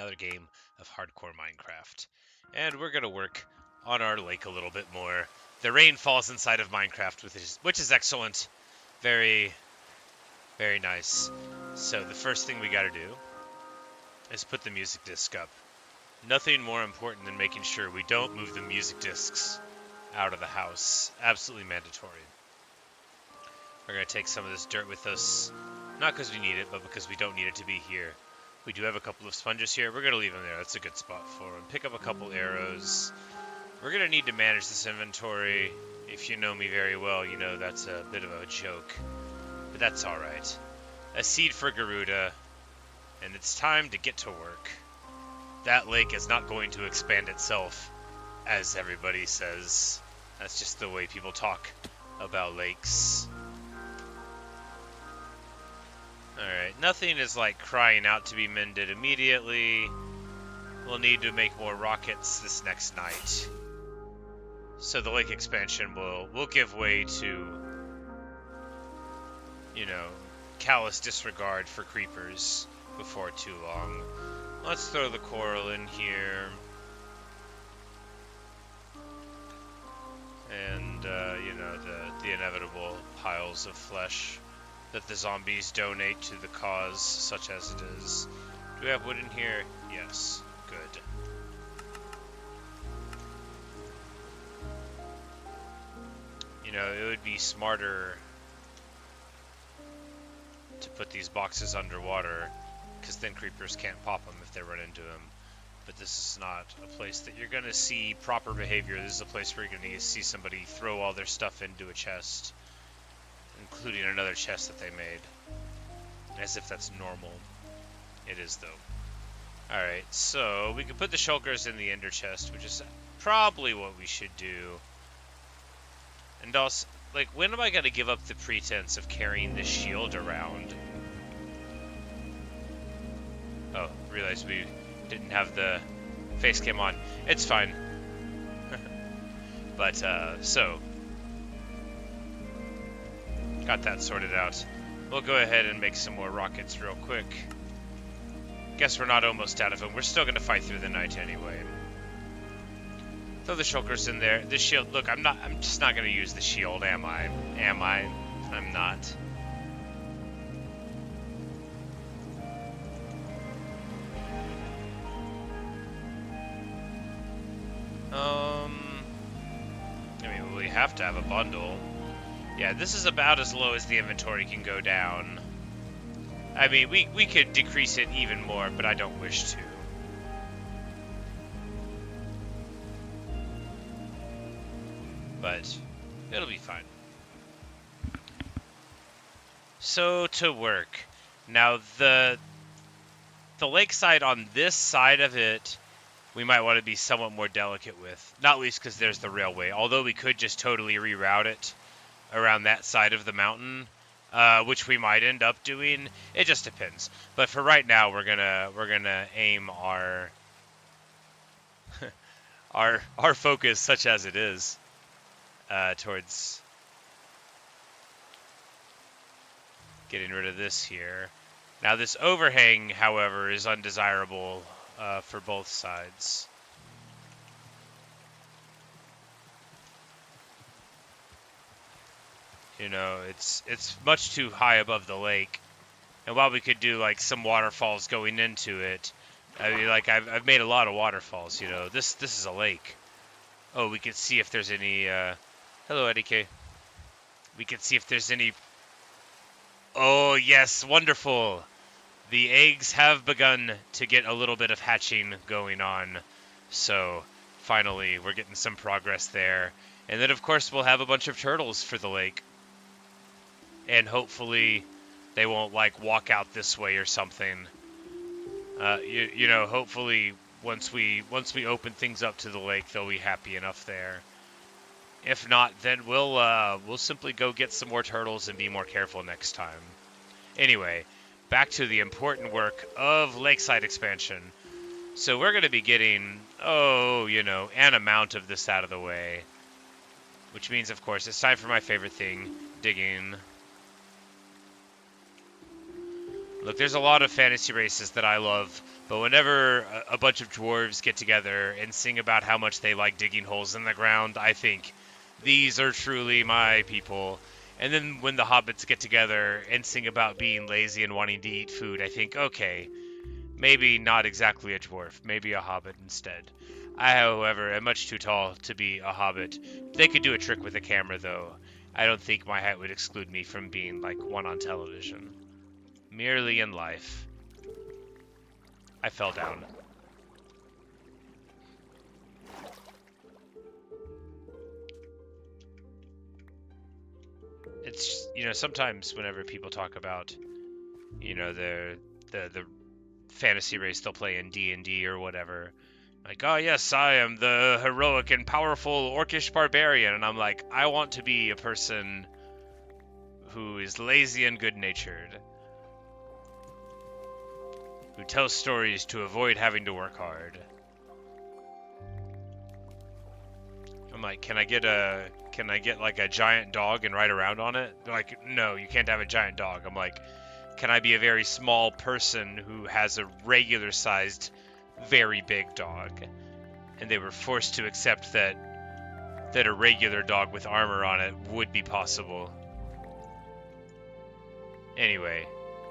another game of hardcore Minecraft. And we're going to work on our lake a little bit more. The rain falls inside of Minecraft, which is excellent. Very, very nice. So the first thing we got to do is put the music disc up. Nothing more important than making sure we don't move the music discs out of the house. Absolutely mandatory. We're going to take some of this dirt with us, not because we need it, but because we don't need it to be here. We do have a couple of sponges here. We're going to leave them there. That's a good spot for them. Pick up a couple arrows. We're going to need to manage this inventory. If you know me very well, you know that's a bit of a joke. But that's alright. A seed for Garuda. And it's time to get to work. That lake is not going to expand itself, as everybody says. That's just the way people talk about lakes. Alright, nothing is like crying out to be mended immediately. We'll need to make more rockets this next night. So the lake expansion will give way to, you know, callous disregard for creepers before too long. Let's throw the coral in here. And, you know, the inevitable piles of flesh that the zombies donate to the cause, such as it is. Do we have wood in here? Yes. Good. You know, it would be smarter to put these boxes underwater, because then creepers can't pop them if they run into them. But this is not a place that you're going to see proper behavior. This is a place where you're going to see somebody throw all their stuff into a chest, including another chest that they made. As if that's normal. It is, though. Alright, so we can put the shulkers in the ender chest, which is probably what we should do. And also, like, when am I going to give up the pretense of carrying this shield around? Oh, realized we didn't have the face cam on. It's fine. But, so, got that sorted out. We'll go ahead and make some more rockets real quick. Guess we're not almost out of them. We're still going to fight through the night anyway. Throw the shulkers in there. The shield, look, I'm just not going to use the shield, am I? Am I? I'm not. I mean, we have to have a bundle. Yeah, this is about as low as the inventory can go down. I mean, we could decrease it even more, but I don't wish to. But it'll be fine. So, to work. Now, the lakeside on this side of it, we might want to be somewhat more delicate with. Not least because there's the railway. Although we could just totally reroute it around that side of the mountain, which we might end up doing. It just depends. But for right now, we're gonna aim our our focus, such as it is, towards getting rid of this here. Now, this overhang, however, is undesirable for both sides. You know, it's much too high above the lake. And while we could do like some waterfalls going into it, I mean, like I've made a lot of waterfalls. You know, this is a lake. Oh, we can see if there's any. Hello, Eddie K. We can see if there's any. Oh yes, wonderful. The eggs have begun to get a little bit of hatching going on. So finally, we're getting some progress there. And then, of course, we'll have a bunch of turtles for the lake. And hopefully they won't, like, walk out this way or something. You know, hopefully once we open things up to the lake, they'll be happy enough there. If not, then we'll simply go get some more turtles and be more careful next time. Anyway, back to the important work of lakeside expansion. So we're going to be getting, you know, an amount of this out of the way. Which means, of course, it's time for my favorite thing, digging. Look, there's a lot of fantasy races that I love, but whenever a bunch of dwarves get together and sing about how much they like digging holes in the ground, I think these are truly my people. And then when the hobbits get together and sing about being lazy and wanting to eat food, I think, okay, maybe not exactly a dwarf, maybe a hobbit instead. I, however, am much too tall to be a hobbit. They could do a trick with a camera, though. I don't think my height would exclude me from being like one on television. Merely in life. I fell down. It's, sometimes whenever people talk about, the fantasy race they'll play in D&D or whatever, like, oh yes, I am the heroic and powerful orcish barbarian, and I'm like, I want to be a person who is lazy and good-natured, who tells stories to avoid having to work hard. I'm like, can I get like a giant dog and ride around on it? They're like, no, you can't have a giant dog. I'm like, can I be a very small person who has a regular sized, very big dog? And they were forced to accept that a regular dog with armor on it would be possible. Anyway,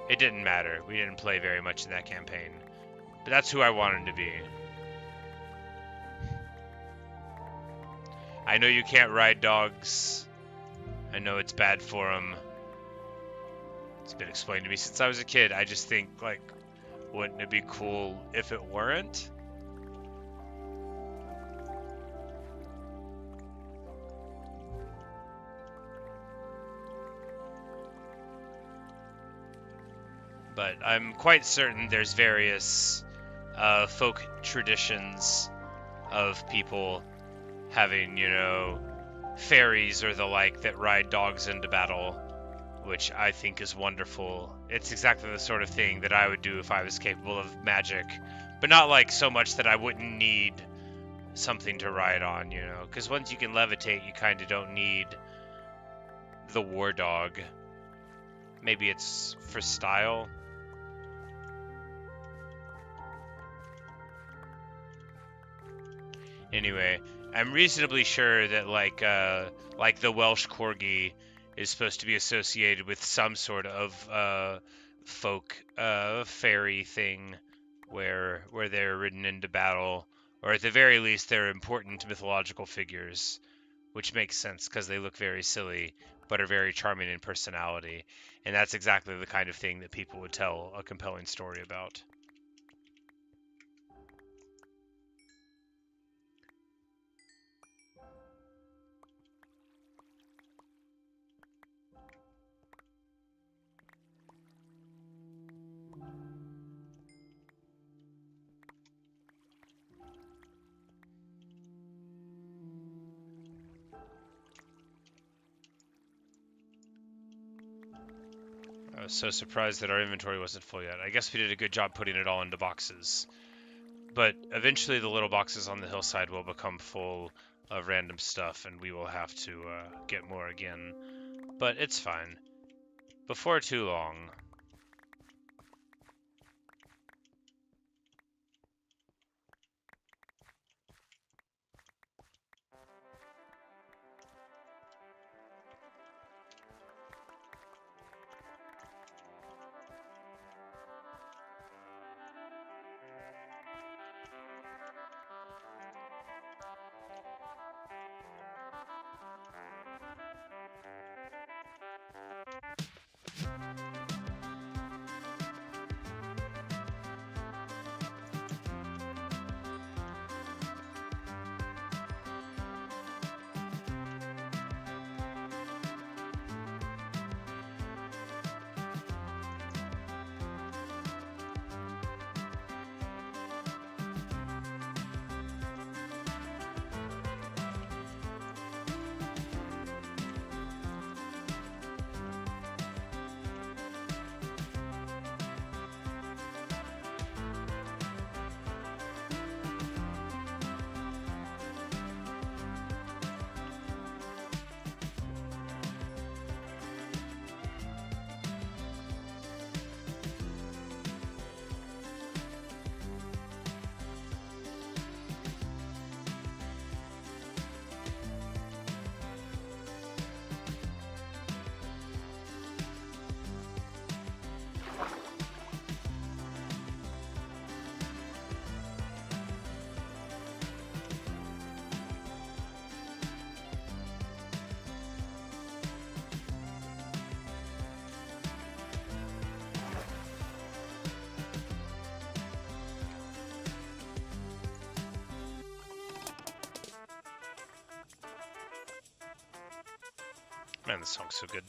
it didn't matter. We didn't play very much in that campaign. But that's who I wanted to be. I know you can't ride dogs. I know it's bad for them. It's been explained to me since I was a kid. I just think, like, wouldn't it be cool if it weren't? But I'm quite certain there's various folk traditions of people having, fairies or the like that ride dogs into battle, which I think is wonderful. It's exactly the sort of thing that I would do if I was capable of magic, but not like so much that I wouldn't need something to ride on, because once you can levitate, you kind of don't need the war dog. Maybe it's for style. Anyway, I'm reasonably sure that like the Welsh corgi is supposed to be associated with some sort of folk fairy thing where they're ridden into battle, or at the very least they're important mythological figures, which makes sense because they look very silly but are very charming in personality, and that's exactly the kind of thing that people would tell a compelling story about. I was so surprised that our inventory wasn't full yet. I guess we did a good job putting it all into boxes. But eventually the little boxes on the hillside will become full of random stuff, and we will have to get more again. But it's fine. Before too long. Man, this song's so good.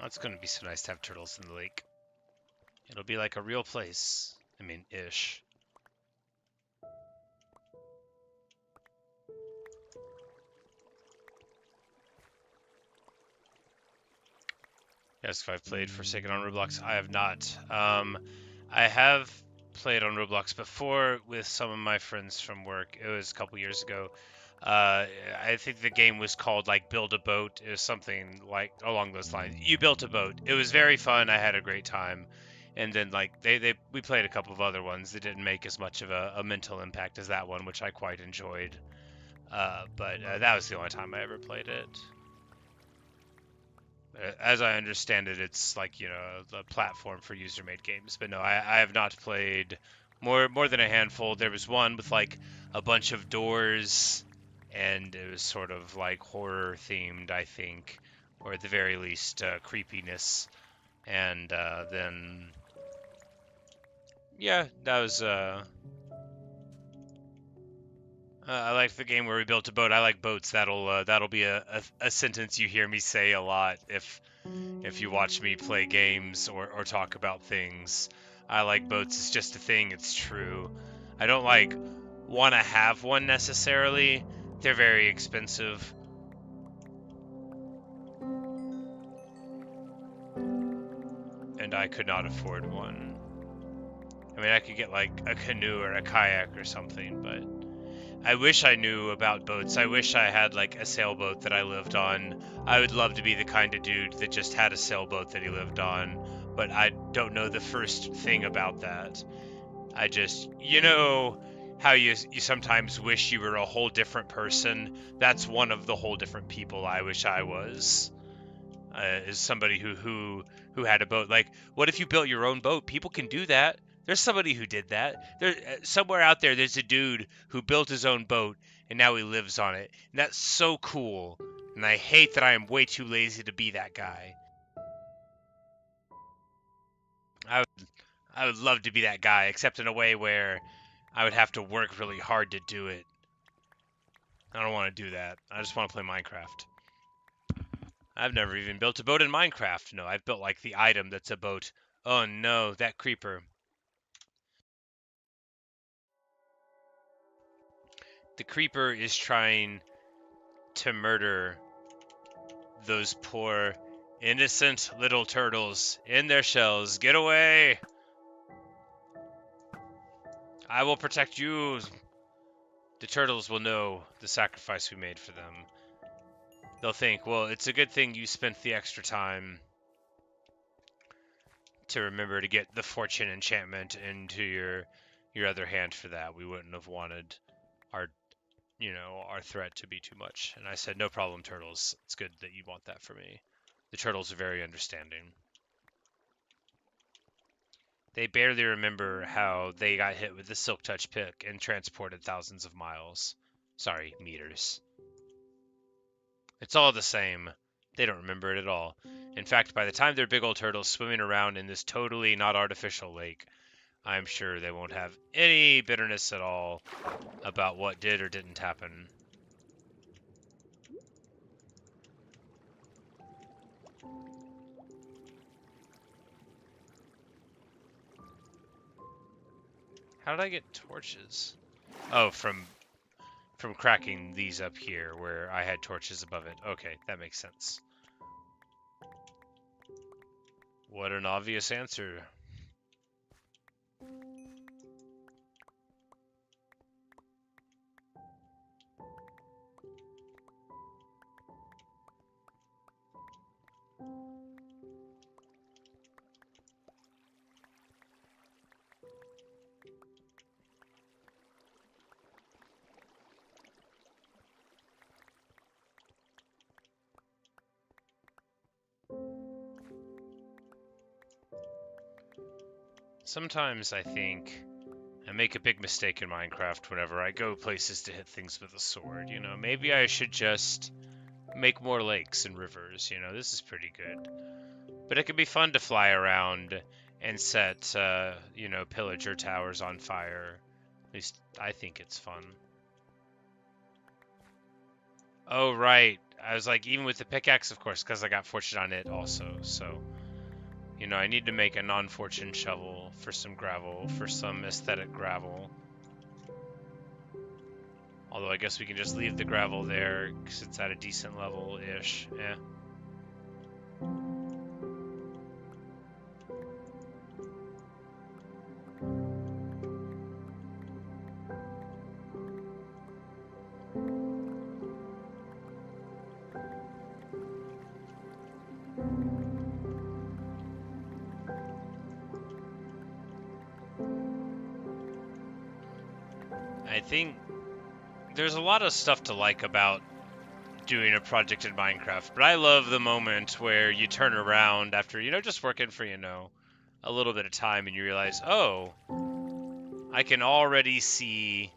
Oh, it's gonna be so nice to have turtles in the lake. It'll be like a real place. I mean, ish. Yes, if I've played Forsaken on Roblox, I have not. I have played on Roblox before with some of my friends from work. It was a couple years ago. I think the game was called like Build a Boat. It was something like along those lines. You built a boat. It was very fun. I had a great time. And then like we played a couple of other ones that didn't make as much of a mental impact as that one, which I quite enjoyed. But that was the only time I ever played it. As I understand it, it's like, the platform for user-made games. But no, I have not played more than a handful. There was one with like a bunch of doors, and it was sort of like horror themed, I think, or at the very least creepiness. And then, yeah, that was. I like the game where we built a boat. I like boats. That'll be a sentence you hear me say a lot if you watch me play games or talk about things. I like boats. It's just a thing. It's true. I don't like want to have one necessarily. They're very expensive. And I could not afford one. I mean, I could get like a canoe or a kayak or something, but I wish I knew about boats. I wish I had like a sailboat that I lived on. I would love to be the kind of dude that just had a sailboat that he lived on, but I don't know the first thing about that. I just, how you sometimes wish you were a whole different person. That's one of the whole different people I wish I was. Is somebody who had a boat. Like, what if you built your own boat? People can do that. There's somebody who did that. There somewhere out there. There's a dude who built his own boat and now he lives on it. And that's so cool. And I hate that I am way too lazy to be that guy. I would love to be that guy, except in a way where I would have to work really hard to do it. I don't want to do that. I just want to play Minecraft. I've never even built a boat in Minecraft. No, I've built like the item that's a boat. Oh no, that creeper. The creeper is trying to murder those poor, innocent little turtles in their shells. Get away! I will protect you. The turtles will know the sacrifice we made for them. They'll think, well, it's a good thing you spent the extra time to remember to get the fortune enchantment into your other hand for that. We wouldn't have wanted our our threat to be too much. And I said, no problem, turtles. It's good that you want that for me. The turtles are very understanding. They barely remember how they got hit with the Silk Touch pick and transported thousands of miles. Sorry, meters. It's all the same. They don't remember it at all. In fact, by the time they're big old turtles swimming around in this totally not artificial lake, I'm sure they won't have any bitterness at all about what did or didn't happen. How did I get torches? Oh, from cracking these up here where I had torches above it. Okay, that makes sense. What an obvious answer. Sometimes I think I make a big mistake in Minecraft whenever I go places to hit things with a sword. You know, maybe I should just make more lakes and rivers. You know, this is pretty good. But it can be fun to fly around and set, you know, pillager towers on fire. At least I think it's fun. Oh, right. I was like, even with the pickaxe, of course, because I got fortune on it also. So, you know, I need to make a non-fortune shovel for some gravel, for some aesthetic gravel. Although I guess we can just leave the gravel there because it's at a decent level-ish. Yeah. I think there's a lot of stuff to like about doing a project in Minecraft, but I love the moment where you turn around after, you know, just working for, you know, a little bit of time and you realize, oh, I can already see,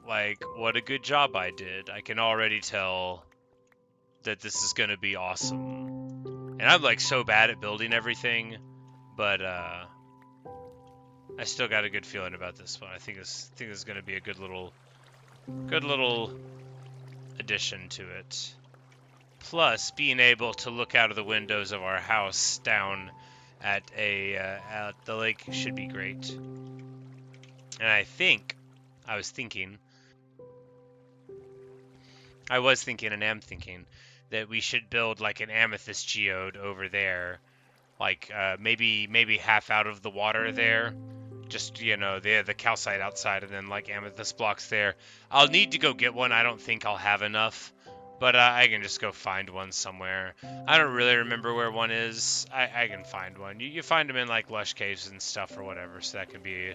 like, what a good job I did. I can already tell that this is gonna be awesome. And I'm, like, so bad at building everything, but, I still got a good feeling about this one. I think this is gonna be a good little addition to it. Plus, being able to look out of the windows of our house down at the lake should be great. And I was thinking and am thinking that we should build like an amethyst geode over there, like maybe half out of the water there. Just, you know, the calcite outside and then like amethyst blocks there. I'll need to go get one. I don't think I'll have enough, but I can just go find one somewhere. I don't really remember where one is. I can find one. You find them in like lush caves and stuff or whatever, so that can be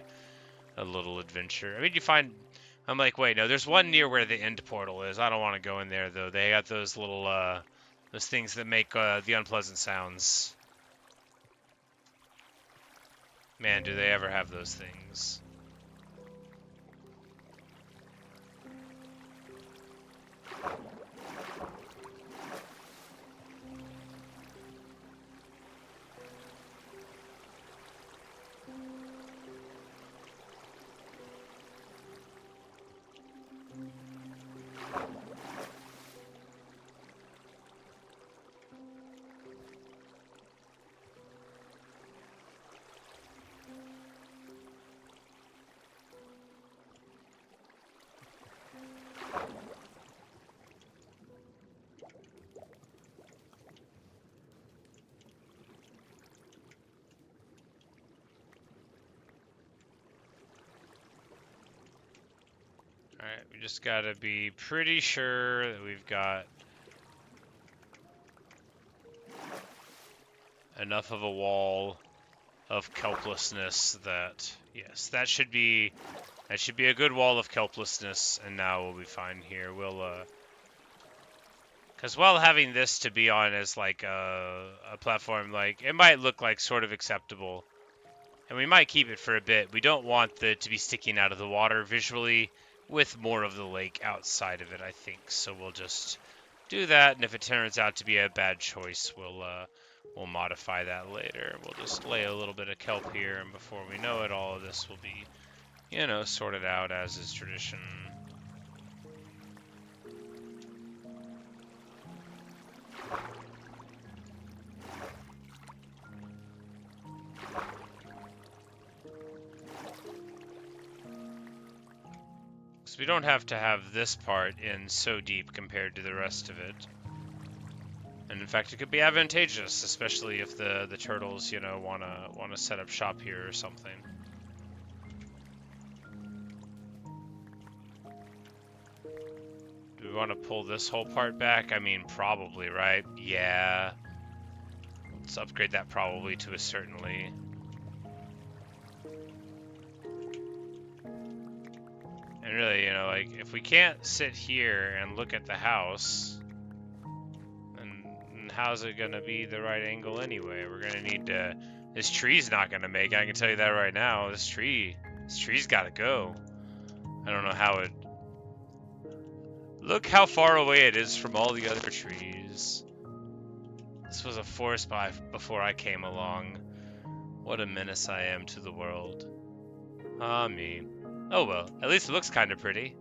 a little adventure. I mean, I'm like, wait, no, there's one near where the end portal is. I don't want to go in there though. They got those little those things that make the unpleasant sounds. Man, do they ever have those things. Alright, we just gotta be pretty sure that we've got enough of a wall of kelplessness that, yes, that should be a good wall of kelplessness, and now we'll be fine here. We'll, because while having this to be on as like a platform, like, it might look like sort of acceptable, and we might keep it for a bit. We don't want it to be sticking out of the water visually, with more of the lake outside of it, I think. So we'll just do that, and if it turns out to be a bad choice, we'll modify that later. We'll just lay a little bit of kelp here, and before we know it, all of this will be, you know, sorted out as is tradition. So we don't have to have this part in so deep compared to the rest of it. And in fact, it could be advantageous, especially if the turtles, you know, wanna set up shop here or something. Do we want to pull this whole part back? I mean, probably, right? Yeah. Let's upgrade that probably to a certainly. And really, you know, like, if we can't sit here and look at the house, then how's it gonna be the right angle anyway? We're gonna need to... This tree's not gonna make it, I can tell you that right now. This tree's gotta go. I don't know how it... Look how far away it is from all the other trees. This was a forest before I came along. What a menace I am to the world. Ah, me. Oh well, at least it looks kind of pretty.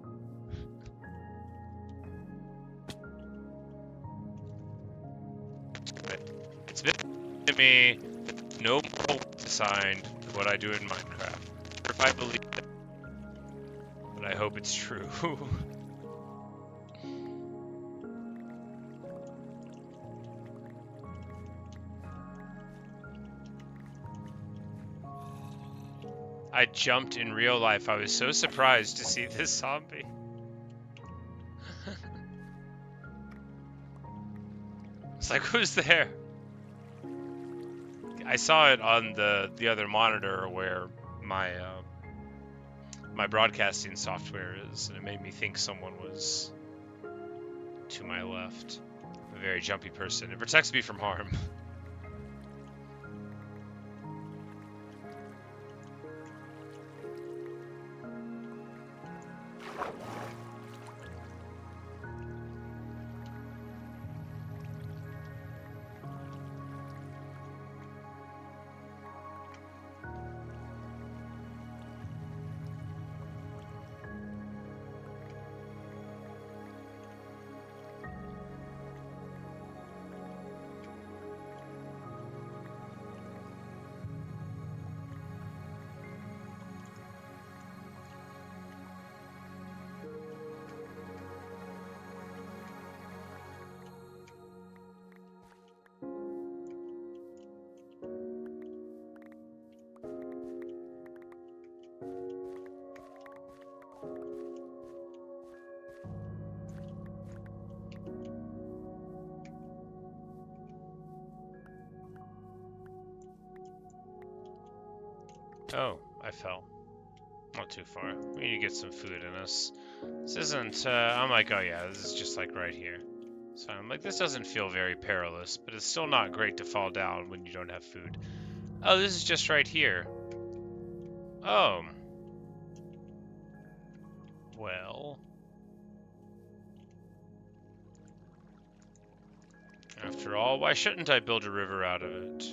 But it's been to me no moral assigned to what I do in Minecraft. Or if I believe it. But I hope it's true. I jumped in real life. I was so surprised to see this zombie. It's like, who's there? I saw it on the other monitor where my my broadcasting software is, and it made me think someone was to my left. A very jumpy person. It protects me from harm. Oh, I fell. Not too far. We need to get some food in us. This isn't, I'm like, oh yeah, this is just like right here. So I'm like, this doesn't feel very perilous, but it's still not great to fall down when you don't have food. Oh, this is just right here. Oh. Well. After all, why shouldn't I build a river out of it?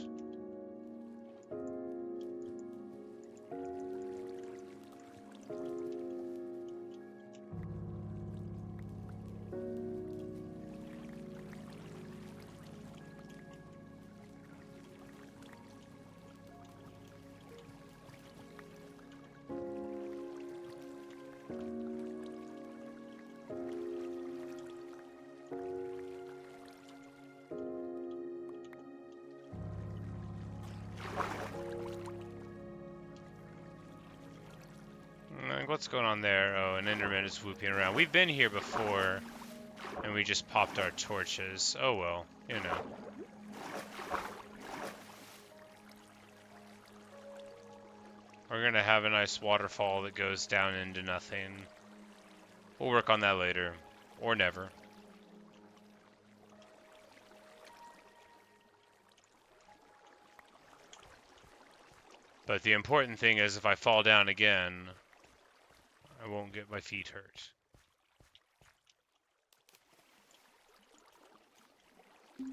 What's going on there? Oh, an Enderman is whooping around. We've been here before, and we just popped our torches. Oh well, you know. We're gonna have a nice waterfall that goes down into nothing. We'll work on that later. Or never. But the important thing is if I fall down again, I won't get my feet hurt. We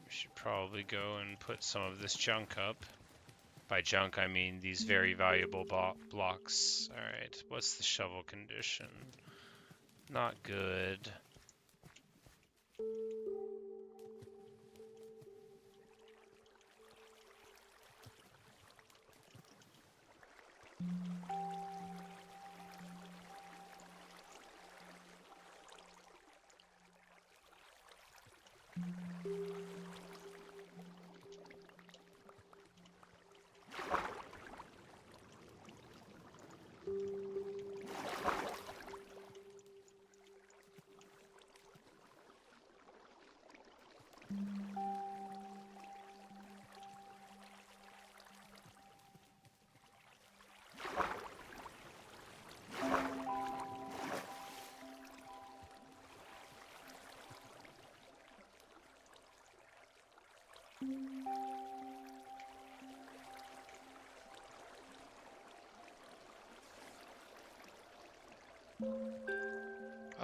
should probably go and put some of this junk up. By junk, I mean these very valuable blocks. Alright, what's the shovel condition? Not good.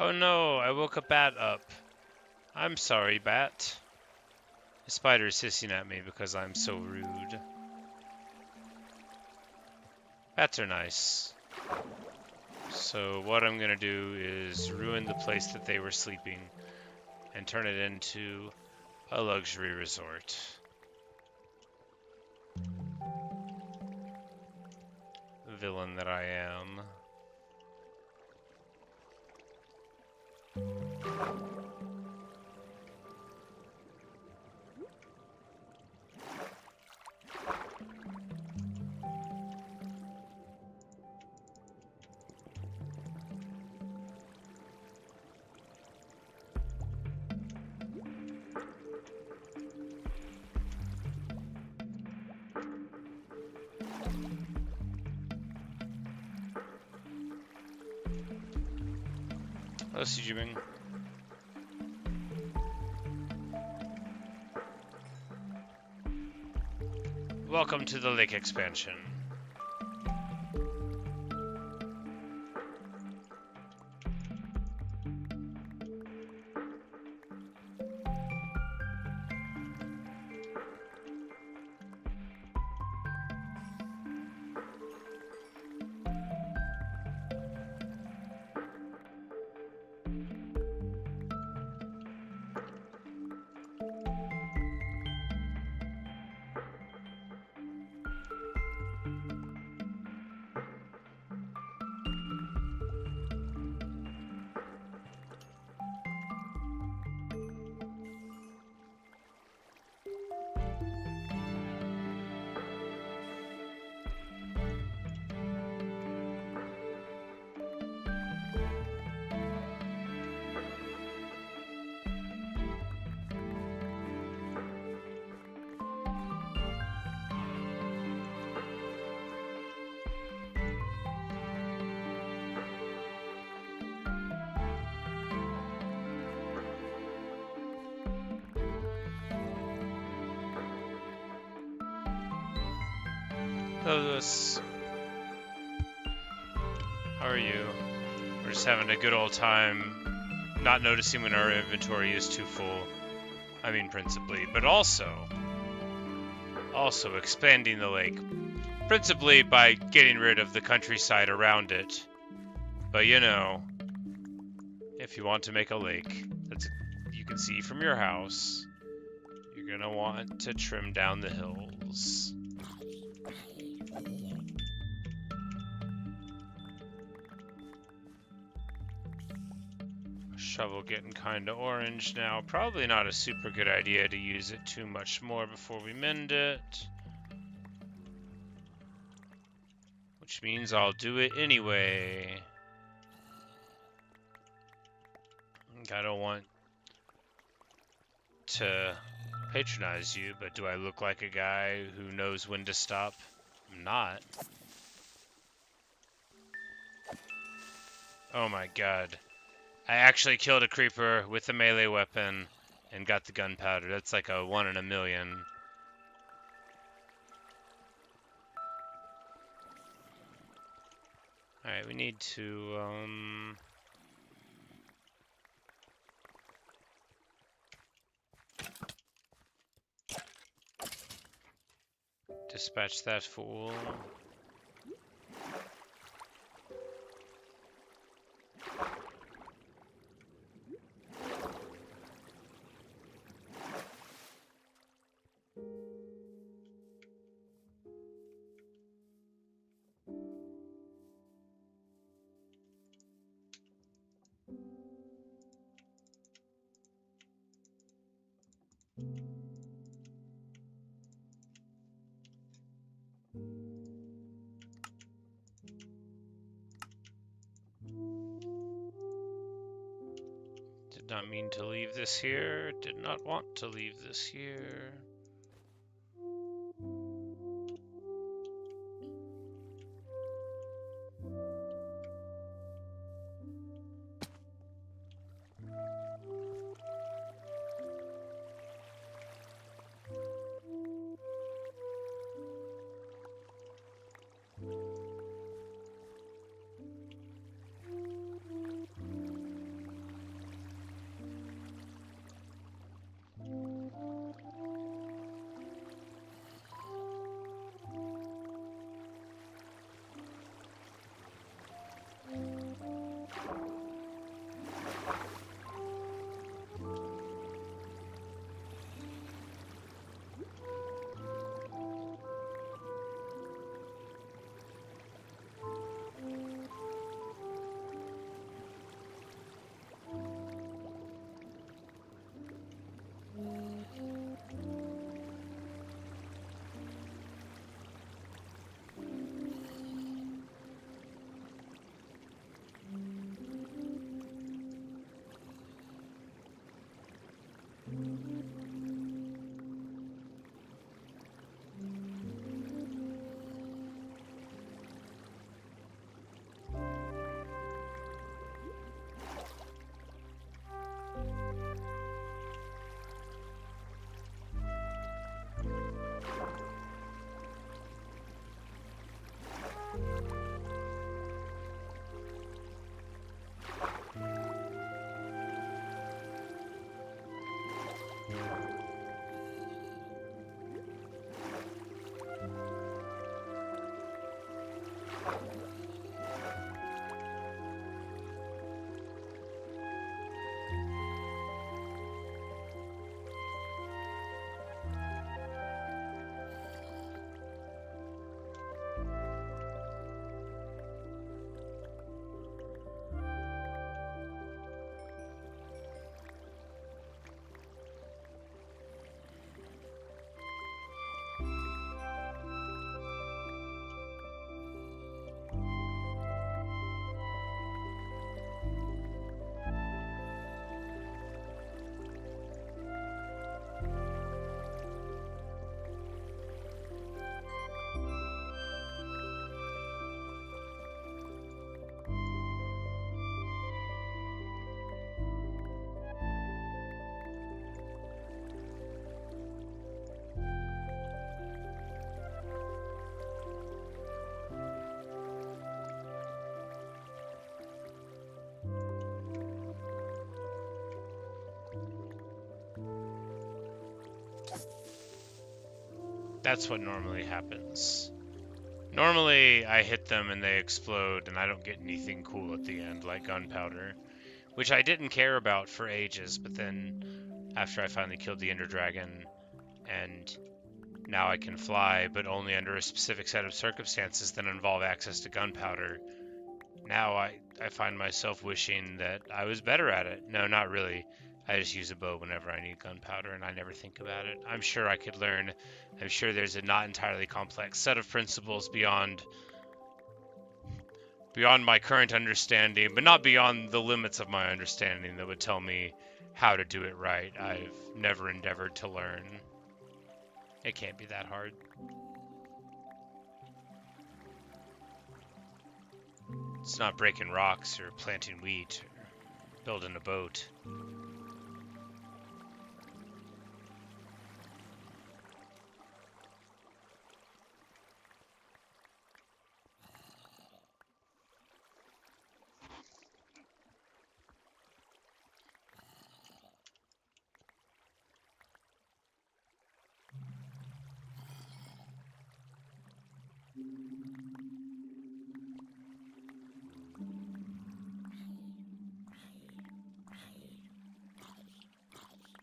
Oh no, I woke a bat up. I'm sorry, bat. The spider's hissing at me because I'm so rude. Bats are nice. So what I'm gonna do is ruin the place that they were sleeping and turn it into a luxury resort. Villain that I am. Hello, Sijiming. Welcome to the lake expansion. Hello, Lewis. How are you? We're just having a good old time, not noticing when our inventory is too full. I mean, principally, but also expanding the lake, principally by getting rid of the countryside around it. But you know, if you want to make a lake that you can see from your house, you're gonna want to trim down the hills. Shovel getting kind of orange now. Probably not a super good idea to use it too much more before we mend it. Which means I'll do it anyway. I don't want to patronize you, but do I look like a guy who knows when to stop? I'm not. Oh my god. I actually killed a creeper with a melee weapon and got the gunpowder. That's like a 1 in a million. Alright, we need to, dispatch that fool. Did not mean to leave this here. Did not want to leave this here. That's what normally happens. Normally, I hit them and they explode, and I don't get anything cool at the end, like gunpowder, which I didn't care about for ages, but then after I finally killed the Ender Dragon, and now I can fly, but only under a specific set of circumstances that involve access to gunpowder, now I find myself wishing that I was better at it. No, not really. I just use a bow whenever I need gunpowder, and I never think about it. I'm sure I could learn. I'm sure there's a not entirely complex set of principles beyond my current understanding, but not beyond the limits of my understanding, that would tell me how to do it right. I've never endeavored to learn. It can't be that hard. It's not breaking rocks or planting wheat or Building a boat.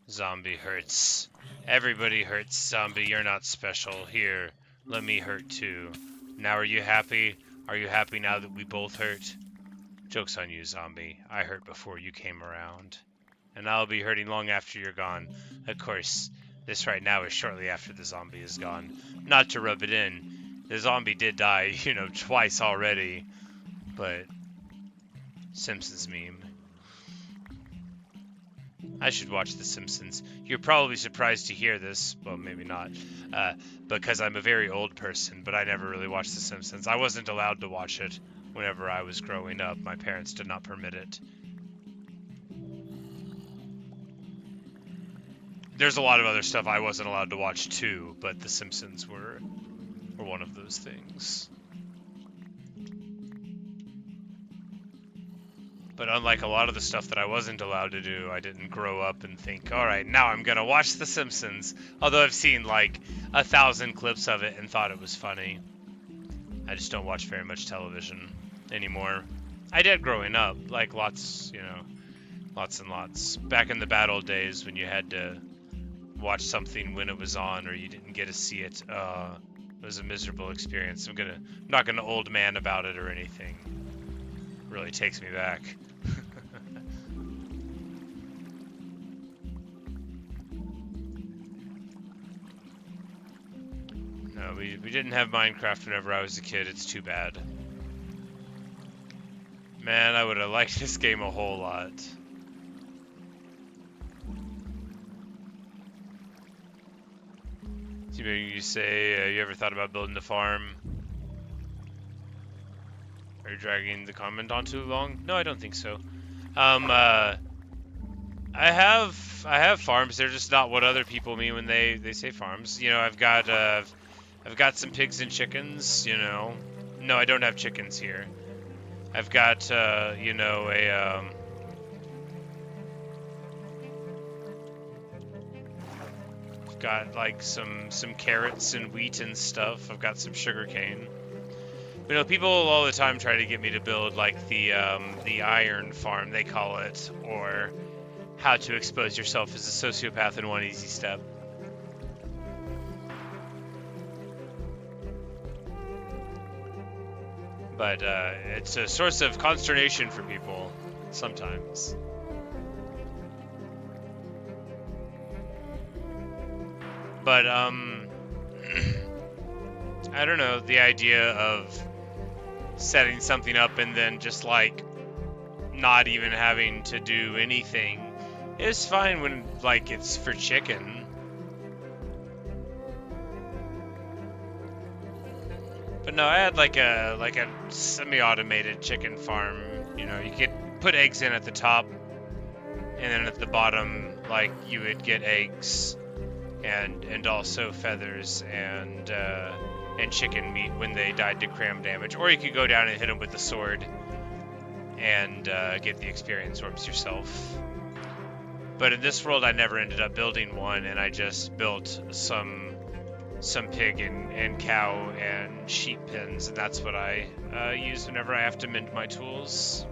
Zombie hurts. Everybody hurts, zombie. You're not special. Here, let me hurt too. Now are you happy? Are you happy now that we both hurt? Joke's on you, zombie. I hurt before you came around. And I'll be hurting long after you're gone. Of course, this right now is shortly after the zombie is gone. Not to rub it in. The zombie did die, twice already. But, Simpsons meme. I should watch The Simpsons. You're probably surprised to hear this. Well, maybe not. Because I'm a very old person, but I never really watched The Simpsons. I wasn't allowed to watch it whenever I was growing up. My parents did not permit it. There's a lot of other stuff I wasn't allowed to watch too, but The Simpsons were one of those things. But unlike a lot of the stuff that I wasn't allowed to do, I didn't grow up and think, alright, now I'm gonna watch The Simpsons. Although I've seen like 1,000 clips of it and thought it was funny. I just don't watch very much television anymore. I did growing up, like lots and lots. Back in the bad old days when you had to watch something when it was on or you didn't get to see it, it was a miserable experience. I'm not gonna old man about it or anything. It really takes me back. No, we didn't have Minecraft whenever I was a kid. It's too bad. Man, I would have liked this game a whole lot. You say, you ever thought about building a farm? Are you dragging the comment on too long? No, I don't think so. I have farms. They're just not what other people mean when they say farms. I've got some pigs and chickens. No, I don't have chickens here. I've got I've got like some carrots and wheat and stuff. I've got some sugar cane. People all the time try to get me to build like the iron farm, they call it, or how to expose yourself as a sociopath in one easy step. But it's a source of consternation for people sometimes. But I don't know, the idea of setting something up and then just like not even having to do anything is fine when like it's for chicken. But no, I had like a semi-automated chicken farm. You could put eggs in at the top, and then at the bottom, like you would get eggs, and also feathers and chicken meat when they died to cram damage. Or you could go down and hit them with the sword and get the experience orbs yourself. But in this world, I never ended up building one, and I just built some pig and cow and sheep pens, and that's what I use whenever I have to mend my tools.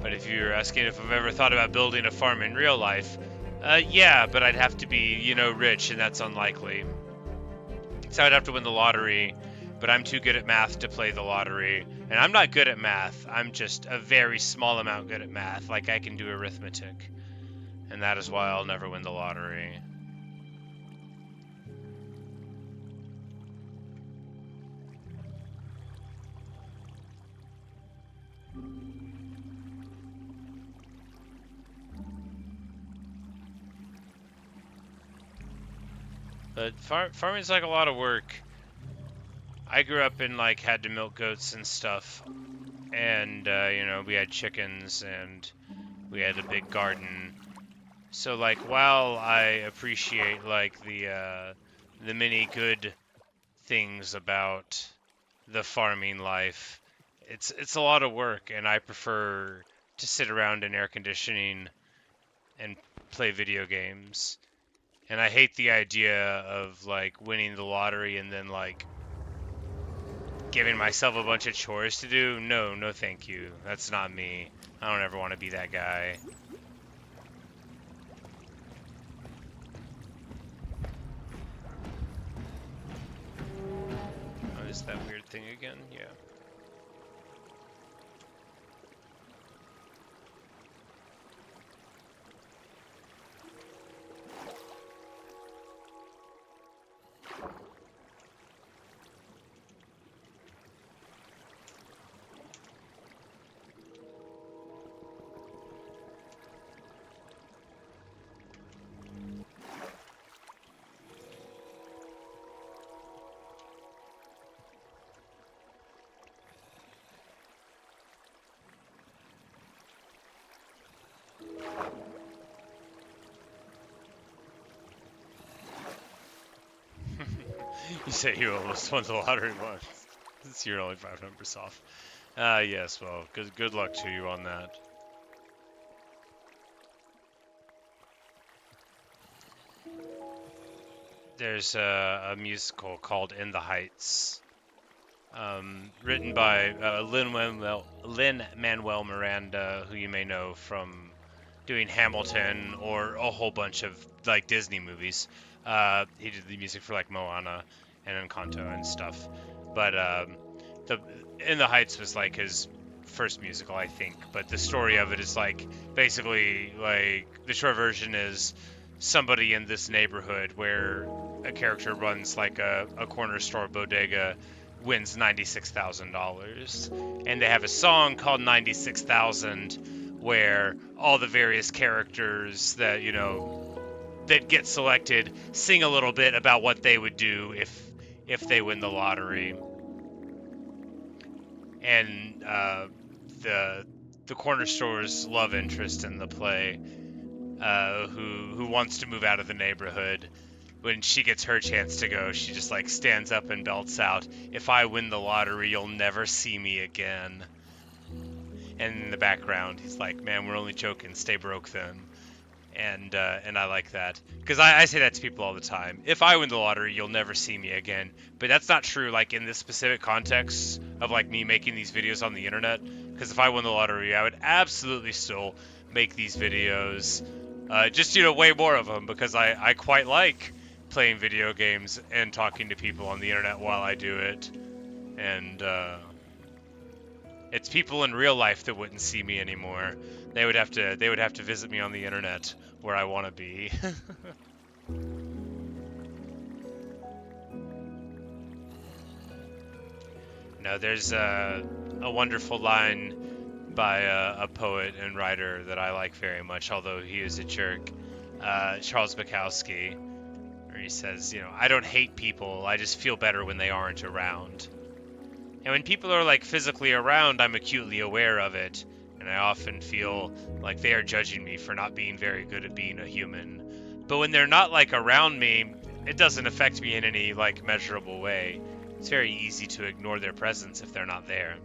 But if you're asking if I've ever thought about building a farm in real life, yeah, but I'd have to be, rich, and that's unlikely. So I'd have to win the lottery but I'm too good at math to play the lottery. And I'm not good at math. I'm just a very small amount good at math. Like, I can do arithmetic. And that is why I'll never win the lottery. But farming's like a lot of work. I grew up and like had to milk goats and stuff, and you know, we had chickens and we had a big garden. So like, while I appreciate like the many good things about the farming life, it's a lot of work, and I prefer to sit around in air conditioning and play video games. And I hate the idea of like winning the lottery and then like giving myself a bunch of chores to do. No, no thank you. That's not me. I don't ever want to be that guy. Oh, is that weird thing again? Yeah. You say you almost won the lottery once. You're only 5 numbers off. Yes, well, good luck to you on that. There's a musical called In the Heights, written by Lin-Manuel Miranda, who you may know from doing Hamilton or a whole bunch of like Disney movies. He did the music for like Moana and Encanto and stuff. But the In the Heights was like his first musical, I think. But the story of it is like basically like the short version is somebody in this neighborhood where a character runs like a corner store bodega wins $96,000, and they have a song called 96,000 where all the various characters that, you know, that get selected sing a little bit about what they would do if they win the lottery. And the corner store's love interest in the play, who wants to move out of the neighborhood, when she gets her chance to go, she just like stands up and belts out, "If I win the lottery, you'll never see me again." And in the background, he's like, "Man, we're only joking. Stay broke then." And I like that, because I say that to people all the time. If I win the lottery, you'll never see me again. But that's not true, like in this specific context of like me making these videos on the internet. Because if I won the lottery, I would absolutely still make these videos, just, you know, way more of them, because I quite like playing video games and talking to people on the internet while I do it. And it's people in real life that wouldn't see me anymore. They would have to visit me on the internet where I want to be. No, there's a wonderful line by a poet and writer that I like very much, although he is a jerk, Charles Bukowski, where he says, you know, "I don't hate people, I just feel better when they aren't around." And when people are like physically around, I'm acutely aware of it, and I often feel like they are judging me for not being very good at being a human. But when they're not like around me, it doesn't affect me in any like measurable way. It's very easy to ignore their presence if they're not there.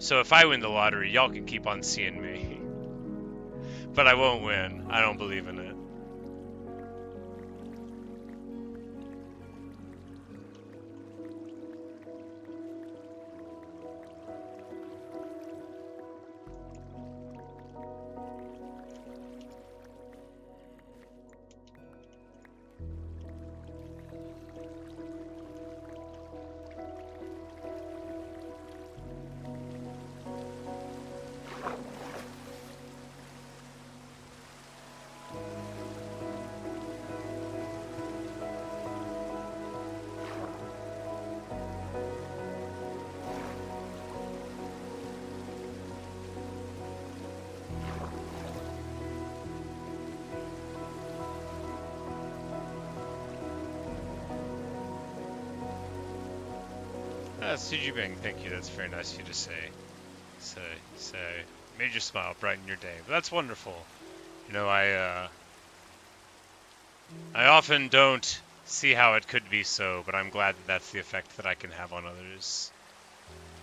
So if I win the lottery, y'all can keep on seeing me. But I won't win. I don't believe in it. CG Bang, thank you. That's very nice of you to say. Say. Made you smile, brighten your day. But that's wonderful. You know, I often don't see how it could be so, but I'm glad that that's the effect that I can have on others.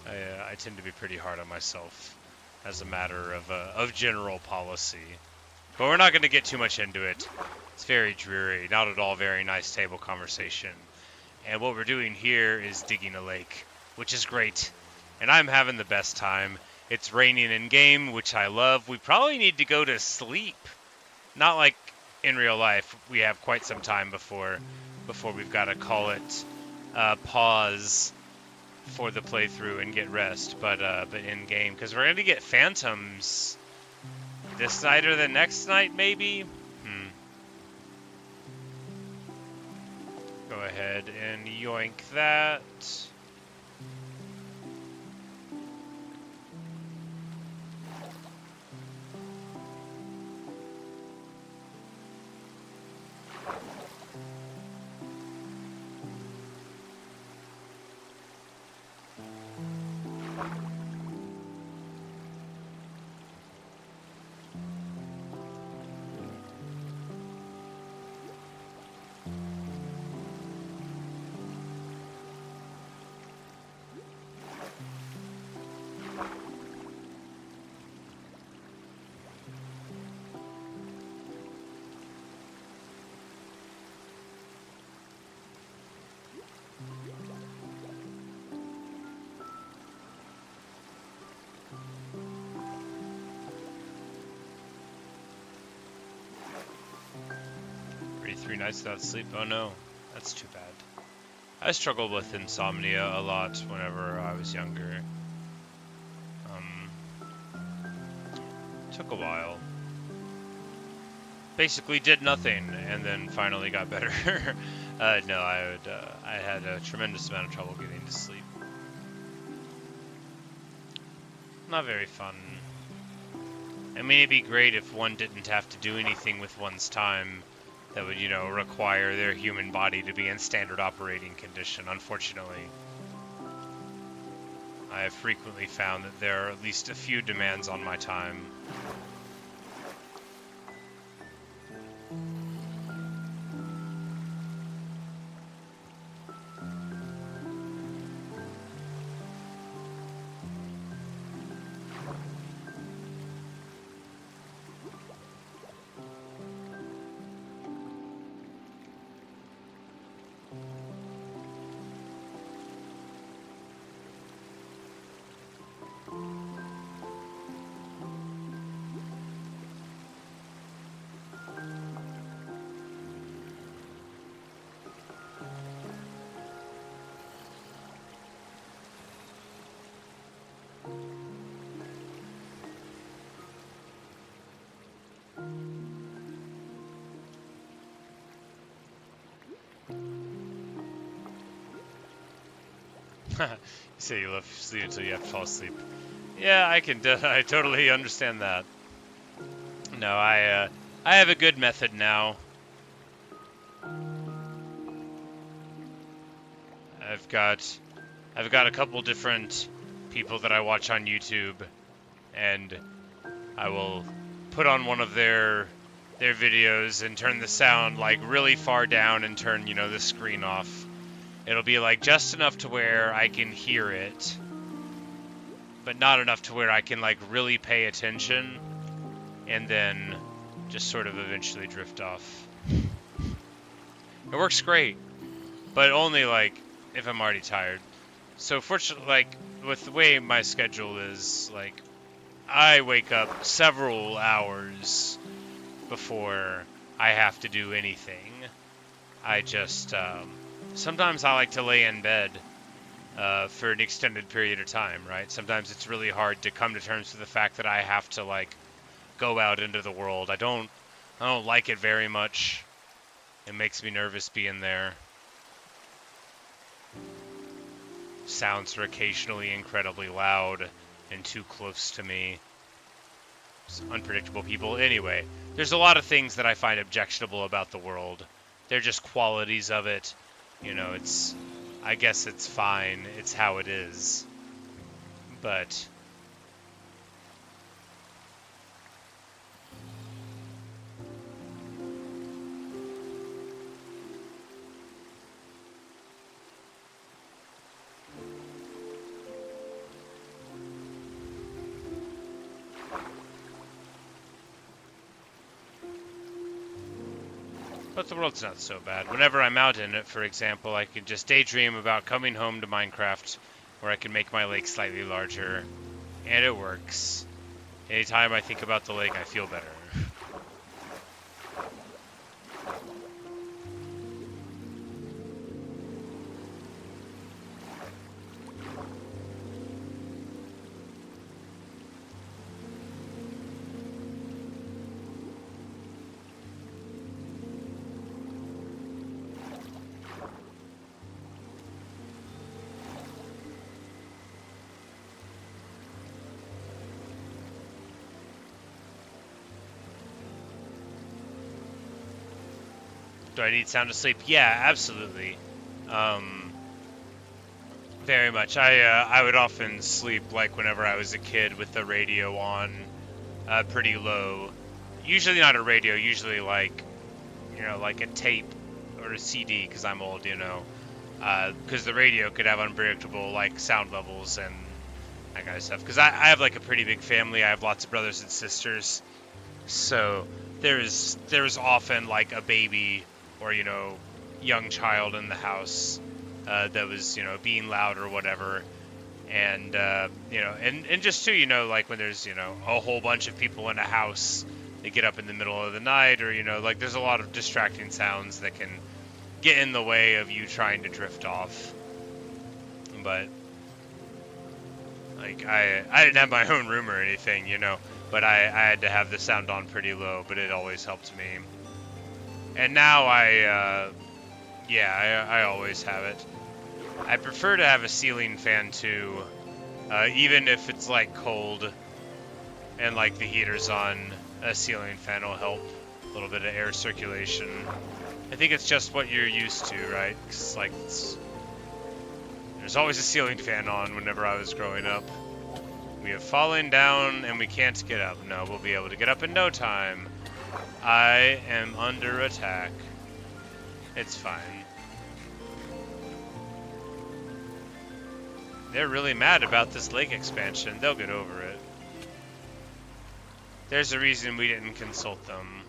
I tend to be pretty hard on myself as a matter of general policy. But we're not going to get too much into it. It's very dreary, not at all very nice table conversation. And what we're doing here is digging a lake, which is great. And I'm having the best time. It's raining in game, which I love. We probably need to go to sleep. Not like in real life. We have quite some time before we've got to call it pause for the playthrough and get rest. But in game, because we're going to get phantoms this night or the next night, maybe? Go ahead and yoink that. Three nights without sleep. Oh no, that's too bad. I struggled with insomnia a lot whenever I was younger. Took a while. Basically did nothing, and then finally got better. No, I had a tremendous amount of trouble getting to sleep. Not very fun. I mean, it'd be great if one didn't have to do anything with one's time that would, require their human body to be in standard operating condition. Unfortunately, I have frequently found that there are at least a few demands on my time. You say you love sleep until you have to fall asleep. Yeah, I totally understand that. No, I have a good method now. I've got a couple different people that I watch on YouTube, and I will put on one of their videos and turn the sound like really far down and turn, the screen off. It'll be like just enough to where I can hear it, but not enough to where I can like really pay attention, and then just sort of eventually drift off. It works great, but only like if I'm already tired. So fortunately, like with the way my schedule is, like I wake up several hours before I have to do anything. I just sometimes I like to lay in bed for an extended period of time, right? Sometimes it's really hard to come to terms with the fact that I have to like go out into the world. I don't like it very much. It makes me nervous being there. Sounds are occasionally incredibly loud and too close to me. It's unpredictable people. Anyway, there's a lot of things that I find objectionable about the world. They're just qualities of it. I guess it's fine. It's how it is. But the world's not so bad. Whenever I'm out in it, for example, I can just daydream about coming home to Minecraft, where I can make my lake slightly larger, and it works. Anytime I think about the lake, I feel better. Do I need sound asleep? Yeah, absolutely. Very much. I would often sleep like whenever I was a kid with the radio on, pretty low. Usually not a radio. Usually like, like a tape or a CD, because I'm old, because the radio could have unpredictable like sound levels and that kind of stuff. Because I have like a pretty big family. I have lots of brothers and sisters, so there's often like a baby or young child in the house that was being loud or whatever, and and just too like when there's a whole bunch of people in a house, they get up in the middle of the night, or like there's a lot of distracting sounds that can get in the way of you trying to drift off. But like I didn't have my own room or anything, but I had to have the sound on pretty low, but it always helped me. And now I always have it. I prefer to have a ceiling fan too, even if it's like cold and like the heater's on. A ceiling fan will help a little bit of air circulation. I think it's just what you're used to, right? 'Cause like there's always a ceiling fan on whenever I was growing up. We have fallen down and we can't get up. No, we'll be able to get up in no time. I am under attack. It's fine. They're really mad about this lake expansion. They'll get over it. There's a reason we didn't consult them.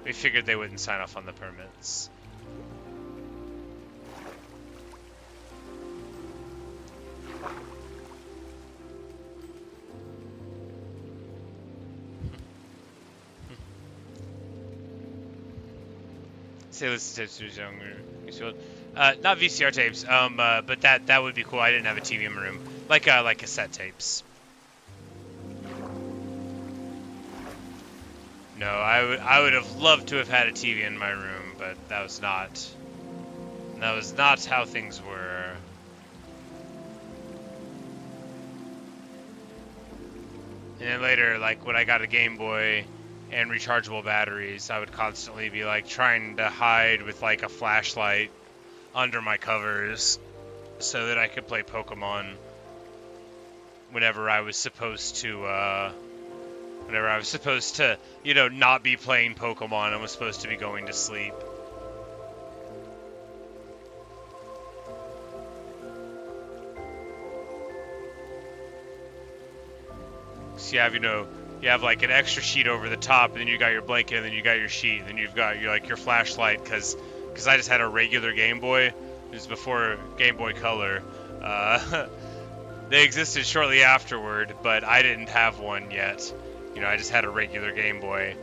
We figured they wouldn't sign off on the permits. Say listen to tapes younger. Not VCR tapes. But that would be cool. I didn't have a TV in my room. Like cassette tapes. No, I would have loved to have had a TV in my room, but that was not how things were. And then later, like when I got a Game Boy and rechargeable batteries, I would constantly be like trying to hide with like a flashlight under my covers so that I could play Pokemon whenever I was supposed to not be playing Pokemon and was supposed to be going to sleep. So you have like an extra sheet over the top, and then you got your blanket, and then you got your sheet, and then you've got your flashlight, because I just had a regular Game Boy. It was before Game Boy Color. They existed shortly afterward, but I didn't have one yet. I just had a regular Game Boy,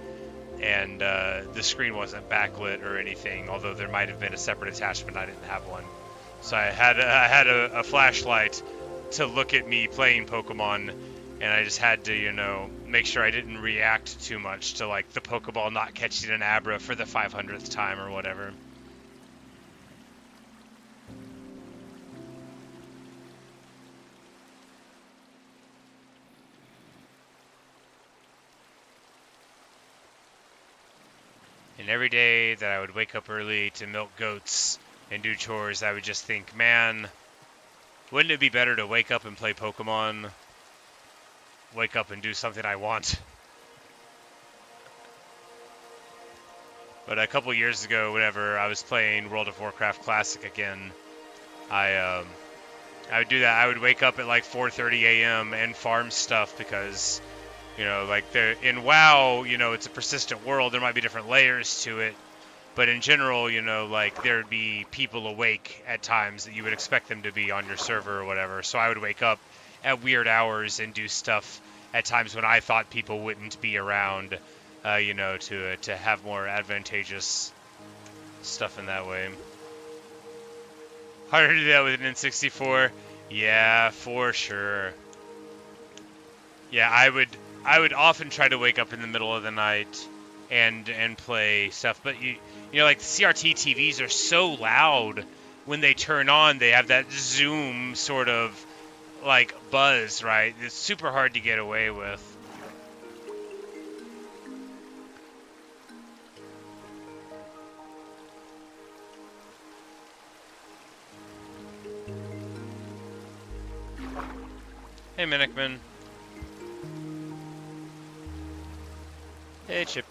and the screen wasn't backlit or anything, although there might have been a separate attachment. I didn't have one. So I had a flashlight to look at me playing Pokemon, and I just had to, make sure I didn't react too much to, like, the Pokeball not catching an Abra for the 500th time or whatever. And every day that I would wake up early to milk goats and do chores, I would just think, man, wouldn't it be better to wake up and play Pokemon? Wake up and do something I want. But a couple years ago, whenever I was playing World of Warcraft Classic again, I would do that. I would wake up at like 4:30 a.m. and farm stuff because, you know, like in WoW, you know, it's a persistent world. There might be different layers to it, but in general, you know, like there'd be people awake at times that you would expect them to be on your server or whatever. So I would wake up at weird hours and do stuff at times when I thought people wouldn't be around, you know, to have more advantageous stuff in that way. Harder to do that with an N64? Yeah, for sure. Yeah, I would often try to wake up in the middle of the night and play stuff, but you know, like the CRT TVs are so loud when they turn on. They have that zoom sort of like buzz, right? It's super hard to get away with. Hey, Minikman. Hey, Chip.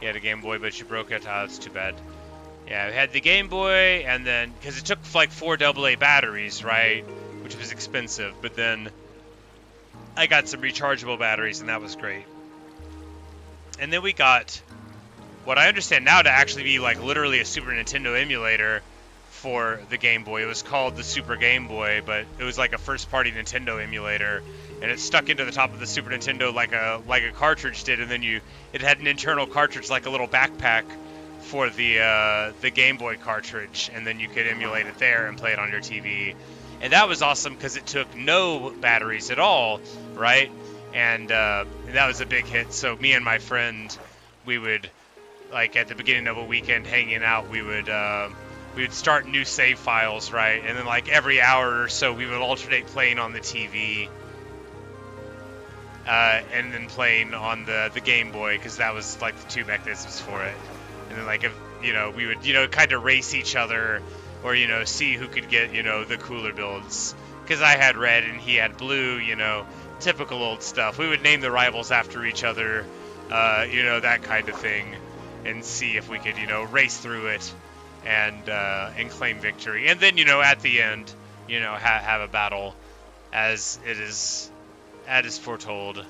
You had a Game Boy, but you broke it. Oh, that's too bad. Yeah, we had the Game Boy, and then, because it took like 4 AA batteries, right? Which was expensive, but then I got some rechargeable batteries, and that was great. And then we got what I understand now to actually be like literally a Super Nintendo emulator for the Game Boy. It was called the Super Game Boy, but it was like a first-party Nintendo emulator, and it stuck into the top of the Super Nintendo like a cartridge did, and then it had an internal cartridge like a little backpack for the Game Boy cartridge, and then you could emulate it there and play it on your TV. And that was awesome because it took no batteries at all, right? And that was a big hit. So me and my friend, we would, like at the beginning of a weekend hanging out, we would start new save files, right? And then like every hour or so, we would alternate playing on the TV and then playing on the Game Boy, because that was like the two mechanisms for it. And then like, if, you know, we would, you know, kind of race each other, or, you know, see who could get, you know, the cooler builds. Because I had red and he had blue, you know, typical old stuff. We would name the rivals after each other, you know, that kind of thing, and see if we could, you know, race through it and claim victory. And then, you know, at the end, you know, have a battle as it is foretold.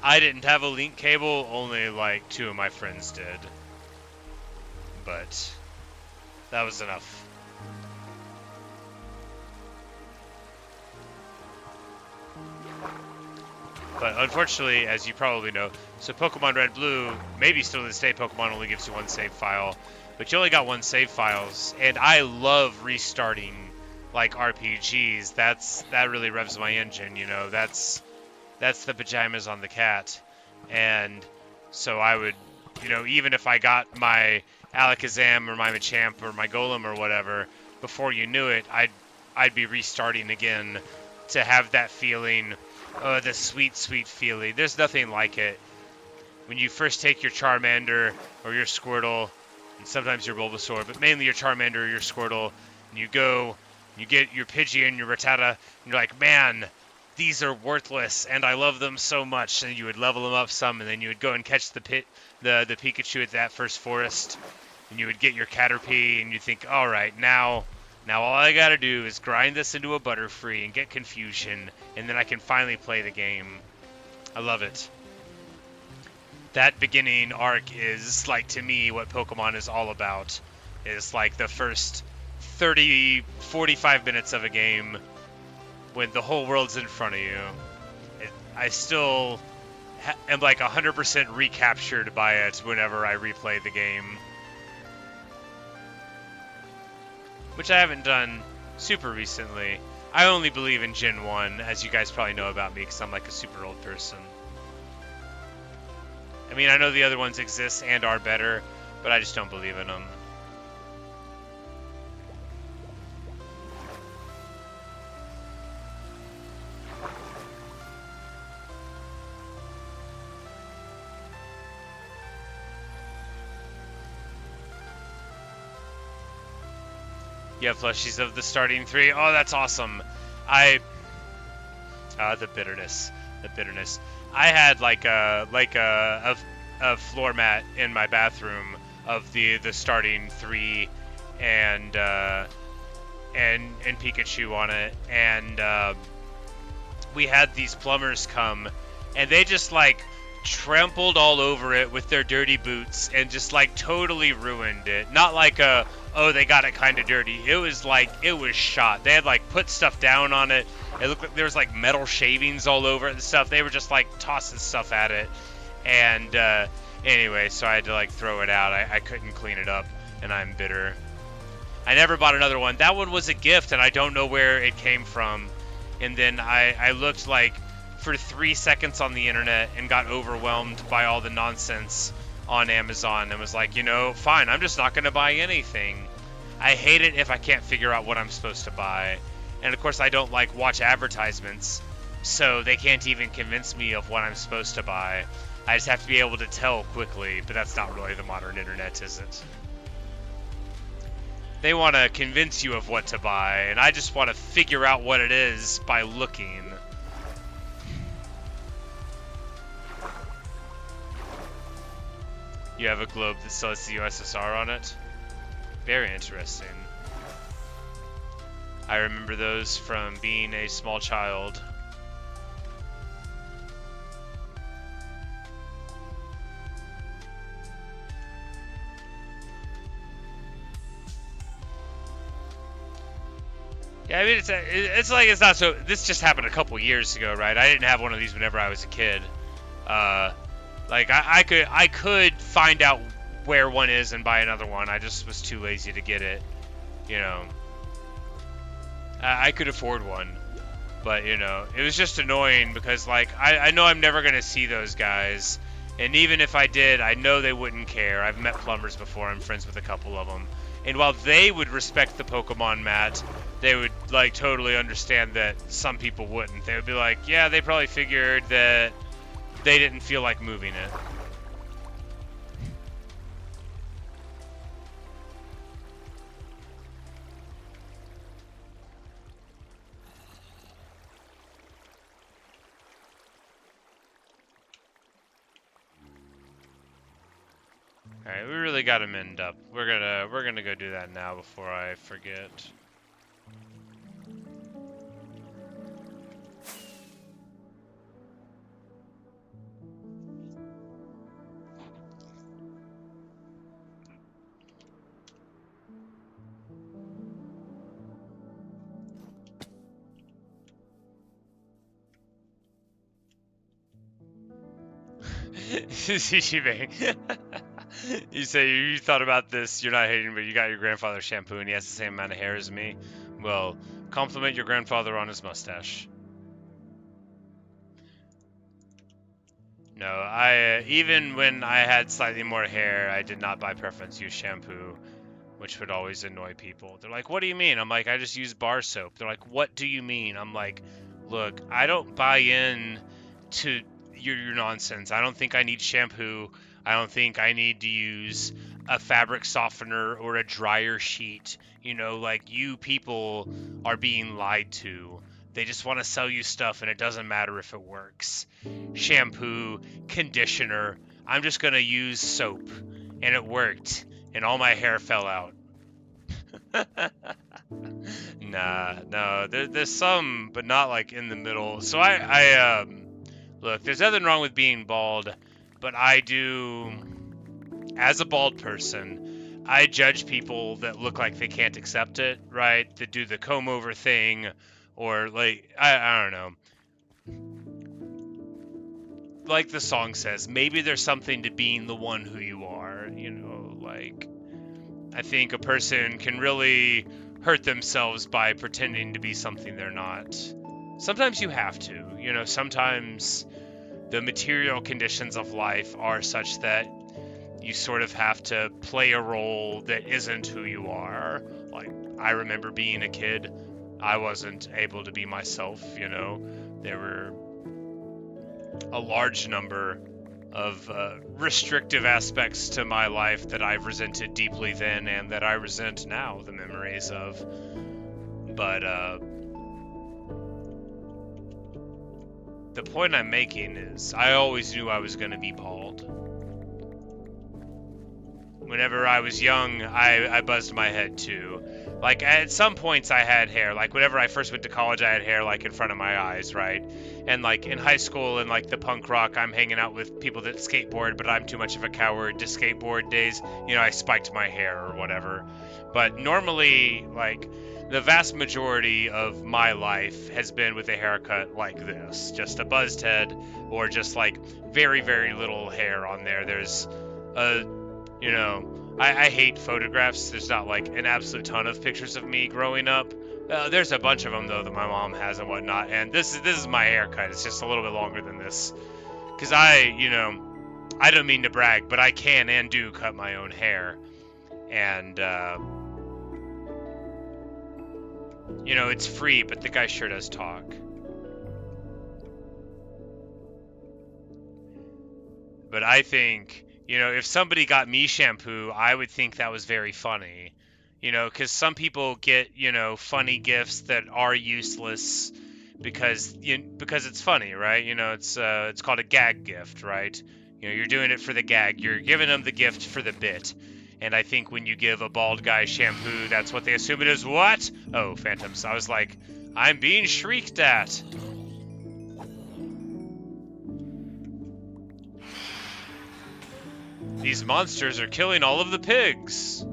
I didn't have a link cable, only like 2 of my friends did. But that was enough. But unfortunately, as you probably know, so Pokemon Red Blue, maybe still to this day, Pokemon only gives you 1 save file. But you only got 1 save files, and I love restarting like RPGs. That really revs my engine, you know. That's the pajamas on the cat. And so I would, you know, even if I got my Alakazam or my Machamp or my Golem or whatever, before you knew it, I'd be restarting again to have that feeling, the sweet, sweet feeling. There's nothing like it. When you first take your Charmander or your Squirtle, and sometimes your Bulbasaur, but mainly your Charmander or your Squirtle, and you go, you get your Pidgey and your Rattata, and you're like, man, these are worthless, and I love them so much. And you would level them up some, and then you would go and catch the Pikachu at that first forest, and you would get your Caterpie, and you think, all right, now all I gotta do is grind this into a Butterfree and get Confusion, and then I can finally play the game. I love it. That beginning arc is, like, to me, what Pokemon is all about. It's like the first 30, 45 minutes of a game when the whole world's in front of you. I still am like 100% recaptured by it whenever I replay the game. Which I haven't done super recently. I only believe in Gen 1, as you guys probably know about me, because I'm like a super old person. I mean, I know the other ones exist and are better, but I just don't believe in them. You have plushies of the starting 3. Oh, that's awesome. The bitterness. The bitterness. I had like a floor mat in my bathroom of the starting 3 and Pikachu on it, and we had these plumbers come, and they just like trampled all over it with their dirty boots and just like totally ruined it. Not like oh, they got it kind of dirty. It was like, it was shot. They had like put stuff down on it. It looked like there was like metal shavings all over it and stuff. They were just like tossing stuff at it. And anyway, so I had to like throw it out. I couldn't clean it up, and I'm bitter. I never bought another one. That one was a gift, and I don't know where it came from. And then I looked like for 3 seconds on the internet and got overwhelmed by all the nonsense on Amazon and was like, you know, fine, I'm just not going to buy anything. I hate it if I can't figure out what I'm supposed to buy. And of course I don't like watch advertisements, so they can't even convince me of what I'm supposed to buy. I just have to be able to tell quickly, but that's not really the modern internet, is it? They want to convince you of what to buy, and I just want to figure out what it is by looking. You have a globe that still has the USSR on it? Very interesting. I remember those from being a small child. Yeah, I mean, it's like, it's not so, this just happened a couple years ago, right? I didn't have one of these whenever I was a kid. Like, I could find out where one is and buy another one. I just was too lazy to get it, you know. I could afford one, but, you know, it was just annoying because, like, I know I'm never going to see those guys. And even if I did, I know they wouldn't care. I've met plumbers before. I'm friends with a couple of them. And while they would respect the Pokemon mat, they would, like, totally understand that some people wouldn't. They would be like, yeah, they probably figured that they didn't feel like moving it. Alright, we really gotta mend up. We're gonna go do that now before I forget. You say you thought about this, you're not hating, but you got your grandfather's shampoo and he has the same amount of hair as me. Well, compliment your grandfather on his mustache. No, even when I had slightly more hair, I did not by preference use shampoo, which would always annoy people. They're like, what do you mean? I'm like, I just use bar soap. They're like, what do you mean? I'm like, look, I don't buy in to your nonsense. I don't think I need shampoo. I don't think I need to use a fabric softener or a dryer sheet. You know, like, you people are being lied to. They just want to sell you stuff and it doesn't matter if it works. Shampoo, conditioner, I'm just going to use soap. And it worked. And all my hair fell out. No, there's some, but not like in the middle. So look, there's nothing wrong with being bald, but I do, as a bald person, I judge people that look like they can't accept it, right? That do the comb over thing, or like, I don't know. Like the song says, maybe there's something to being the one who you are, you know, like, I think a person can really hurt themselves by pretending to be something they're not. Sometimes you have to, you know, sometimes the material conditions of life are such that you sort of have to play a role that isn't who you are. Like, I remember being a kid, I wasn't able to be myself, you know. There were a large number restrictive aspects to my life that I've resented deeply then and that I resent now, the memories of. But the point I'm making is I always knew I was going to be bald. Whenever I was young, I buzzed my head too. Like, at some points I had hair. Like, whenever I first went to college, I had hair, like, in front of my eyes, right? And, like, in high school and, like, the punk rock, I'm hanging out with people that skateboard, but I'm too much of a coward to skateboard days. You know, I spiked my hair or whatever. But normally, like, the vast majority of my life has been with a haircut like this. Just a buzzed head or just, like, very, very little hair on there. There's a, you know... I hate photographs. There's not like an absolute ton of pictures of me growing up. There's a bunch of them though that my mom has and whatnot. And this is my haircut. It's just a little bit longer than this, because I don't mean to brag, but I can and do cut my own hair, and it's free, but the guy sure does talk. But I think, if somebody got me shampoo, I would think that was very funny. Because some people get, funny gifts that are useless because it's funny, right? It's called a gag gift, right? You're doing it for the gag. You're giving them the gift for the bit. And I think when you give a bald guy shampoo, that's what they assume it is. What? Oh, phantoms. I was like, I'm being shrieked at. These monsters are killing all of the pigs.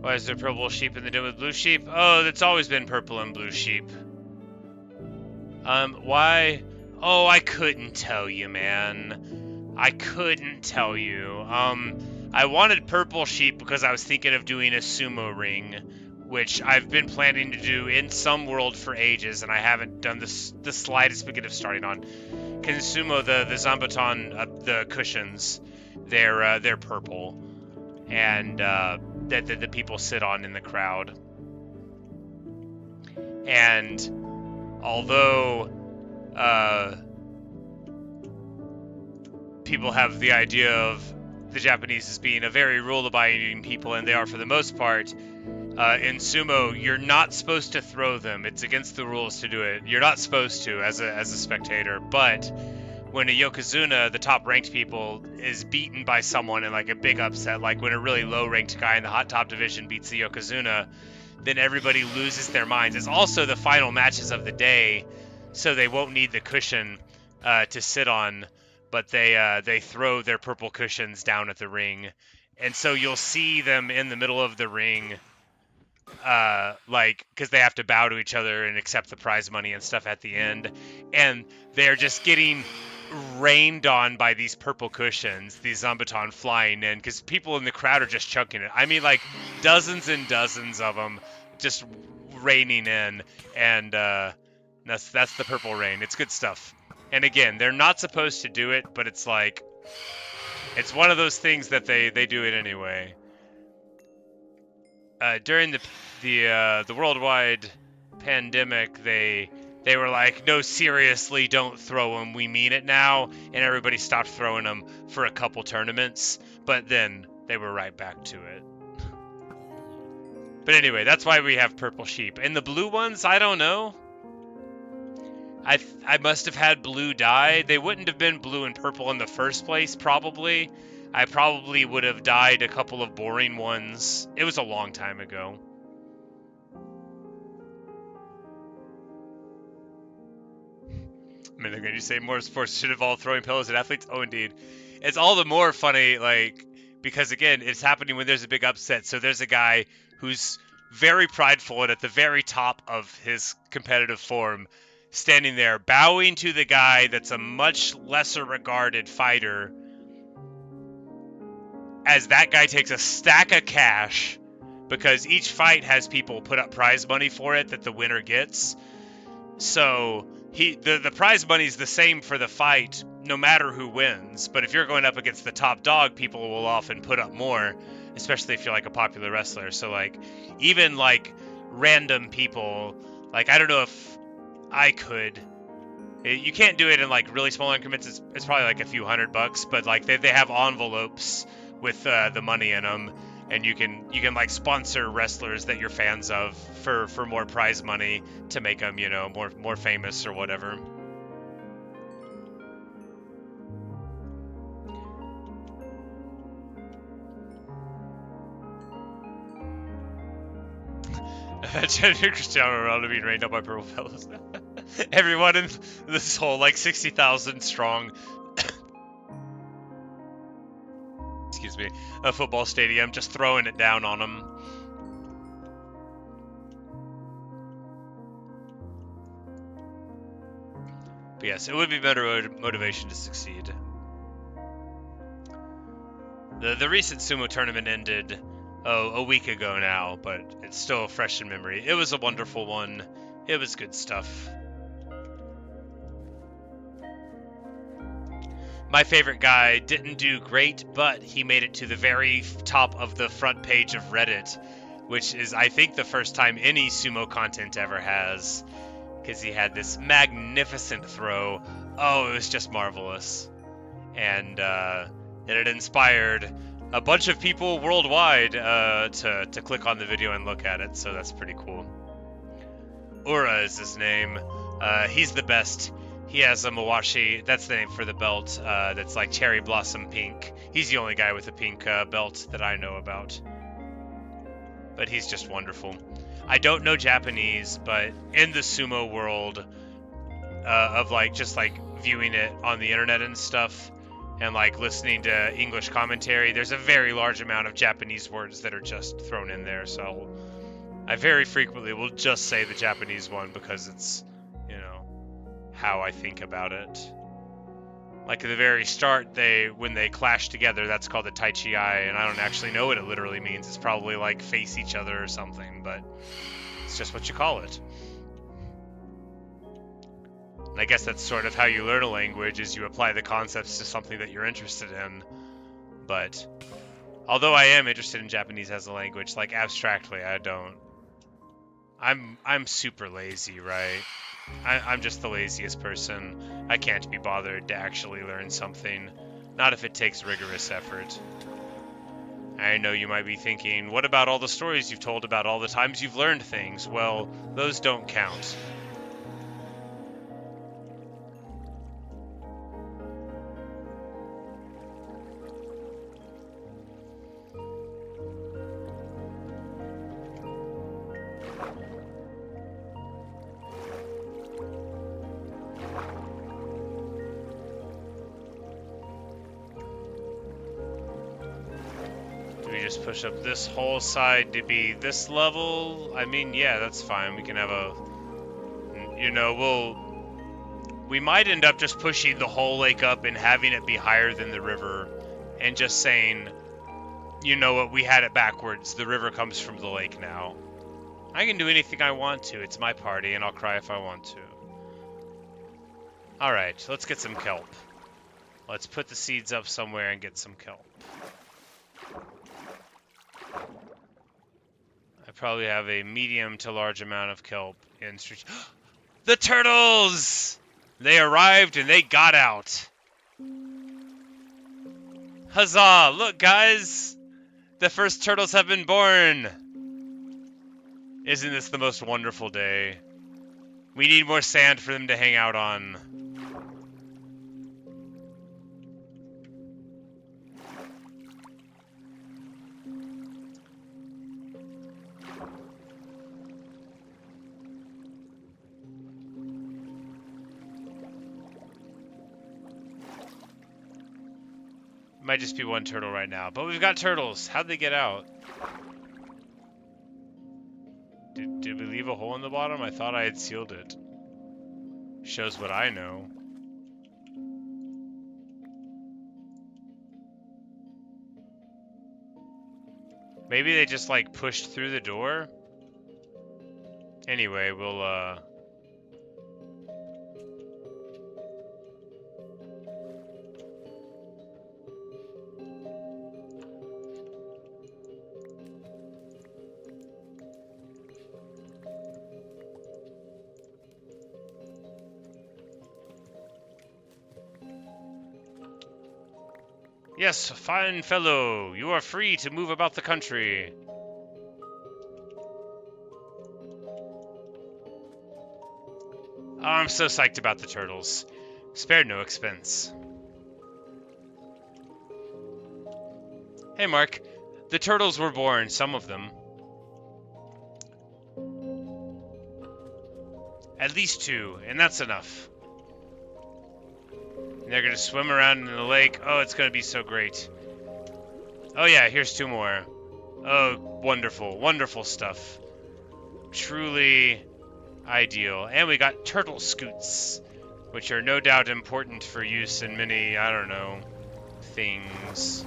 Why is there purple sheep in the den with blue sheep? Oh, that's always been purple and blue sheep. Why? Oh, I couldn't tell you, man. I couldn't tell you. I wanted purple sheep because I was thinking of doing a sumo ring, which I've been planning to do in some world for ages, and I haven't done the slightest beginning of starting on. Sumo, the Zambuton, the cushions, they're purple, and that the people sit on in the crowd. And although people have the idea of the Japanese as being a very rule-abiding people, and they are for the most part, in sumo, you're not supposed to throw them. It's against the rules to do it. You're not supposed to as a spectator, but when a yokozuna, the top-ranked people, is beaten by someone in like a big upset, like when a really low-ranked guy in the hot top division beats the yokozuna, then everybody loses their minds. It's also the final matches of the day, so they won't need the cushion to sit on, but they throw their purple cushions down at the ring. And so you'll see them in the middle of the ring, because they have to bow to each other and accept the prize money and stuff at the end. And they're just getting rained on by these purple cushions, these Zambuton flying in, because people in the crowd are just chunking it. I mean, like, dozens and dozens of them just raining in, and that's the purple rain. It's good stuff. And again, they're not supposed to do it, but it's like, it's one of those things that they do it anyway. During the worldwide pandemic, they were like, no, seriously, don't throw them. We mean it now. And everybody stopped throwing them for a couple tournaments. But then they were right back to it. But anyway, that's why we have purple sheep. And the blue ones, I don't know. I must have had blue dye. They wouldn't have been blue and purple in the first place, probably. I probably would have dyed a couple of boring ones. It was a long time ago. I mean, you say more sports should involve throwing pillows at athletes? Oh, indeed. It's all the more funny, like, because, again, it's happening when there's a big upset. So there's a guy who's very prideful and at the very top of his competitive form, standing there, bowing to the guy that's a much lesser regarded fighter, as that guy takes a stack of cash, because each fight has people put up prize money for it that the winner gets. So the prize money is the same for the fight no matter who wins, but if you're going up against the top dog, people will often put up more, especially if you're like a popular wrestler. So like even like random people, like I don't know if I could. You can't do it in like really small increments. It's probably like a few $100, but like they have envelopes with the money in them, and you can like sponsor wrestlers that you're fans of for more prize money to make them, you know, more famous or whatever. Imagine Cristiano Ronaldo being rained up by purple fellows. Everyone in this whole like 60,000 strong excuse me, a football stadium, just throwing it down on them. But yes, it would be better motivation to succeed. The recent sumo tournament ended a week ago now, but it's still fresh in memory. It was a wonderful one. It was good stuff. My favorite guy didn't do great, but he made it to the very top of the front page of Reddit, which is, I think, the first time any sumo content ever has, because he had this magnificent throw. Oh, it was just marvelous. And it inspired a bunch of people worldwide to click on the video and look at it, so that's pretty cool. Ura is his name. He's the best. He has a Mawashi, that's the name for the belt, that's like cherry blossom pink. He's the only guy with a pink belt that I know about. But he's just wonderful. I don't know Japanese, but in the sumo world of like just like viewing it on the internet and stuff, and like listening to English commentary, there's a very large amount of Japanese words that are just thrown in there. So I very frequently will just say the Japanese one because it's, you know, how I think about it. Like at the very start, when they clash together, that's called the Tai Chi Ai, and I don't actually know what it literally means. It's probably like face each other or something, but it's just what you call it. And I guess that's sort of how you learn a language, is you apply the concepts to something that you're interested in. But although I am interested in Japanese as a language, like abstractly, I don't. I'm super lazy, right? I'm just the laziest person. I can't be bothered to actually learn something, not if it takes rigorous effort. I know you might be thinking, what about all the stories you've told about all the times you've learned things? Well, those don't count. Just push up this whole side to be this level. I mean, yeah, that's fine. We can have a, you know, we might end up just pushing the whole lake up and having it be higher than the river and just saying, you know what, we had it backwards. The river comes from the lake now. I can do anything I want to. It's my party and I'll cry if I want to. All right, let's get some kelp. Let's put the seeds up somewhere and get some kelp. I probably have a medium to large amount of kelp in the turtles! They arrived and they got out. Huzzah! Look, guys! The first turtles have been born! Isn't this the most wonderful day? We need more sand for them to hang out on. Might just be one turtle right now, but we've got turtles. How'd they get out? Did we leave a hole in the bottom? I thought I had sealed it. Shows what I know. Maybe they just, like, pushed through the door? Anyway, we'll, Yes, fine fellow. You are free to move about the country. Oh, I'm so psyched about the turtles. Spared no expense. Hey, Mark. The turtles were born, some of them. At least 2, and that's enough. And they're gonna swim around in the lake. Oh, it's gonna be so great. Oh yeah, here's 2 more. Oh, wonderful, wonderful stuff. Truly ideal. And we got turtle scoots, which are no doubt important for use in many, I don't know, things.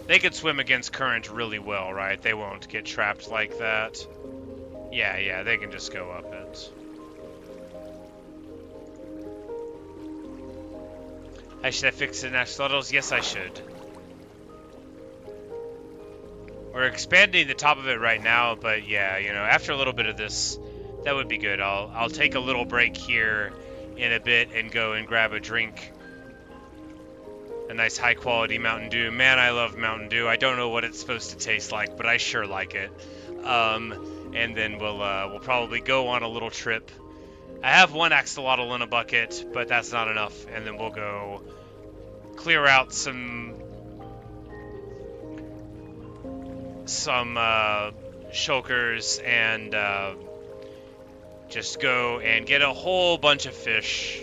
They could swim against current really well, right? They won't get trapped like that. Yeah, they can just go up it. Should I fix the axolotls? Yes, I should. We're expanding the top of it right now, but yeah, you know, after a little bit of this, that would be good. I'll take a little break here in a bit and go and grab a drink. A nice high quality Mountain Dew. Man, I love Mountain Dew. I don't know what it's supposed to taste like, but I sure like it. And then we'll probably go on a little trip. I have 1 axolotl in a bucket, but that's not enough. And then we'll go clear out some shulkers and just go and get a whole bunch of fish.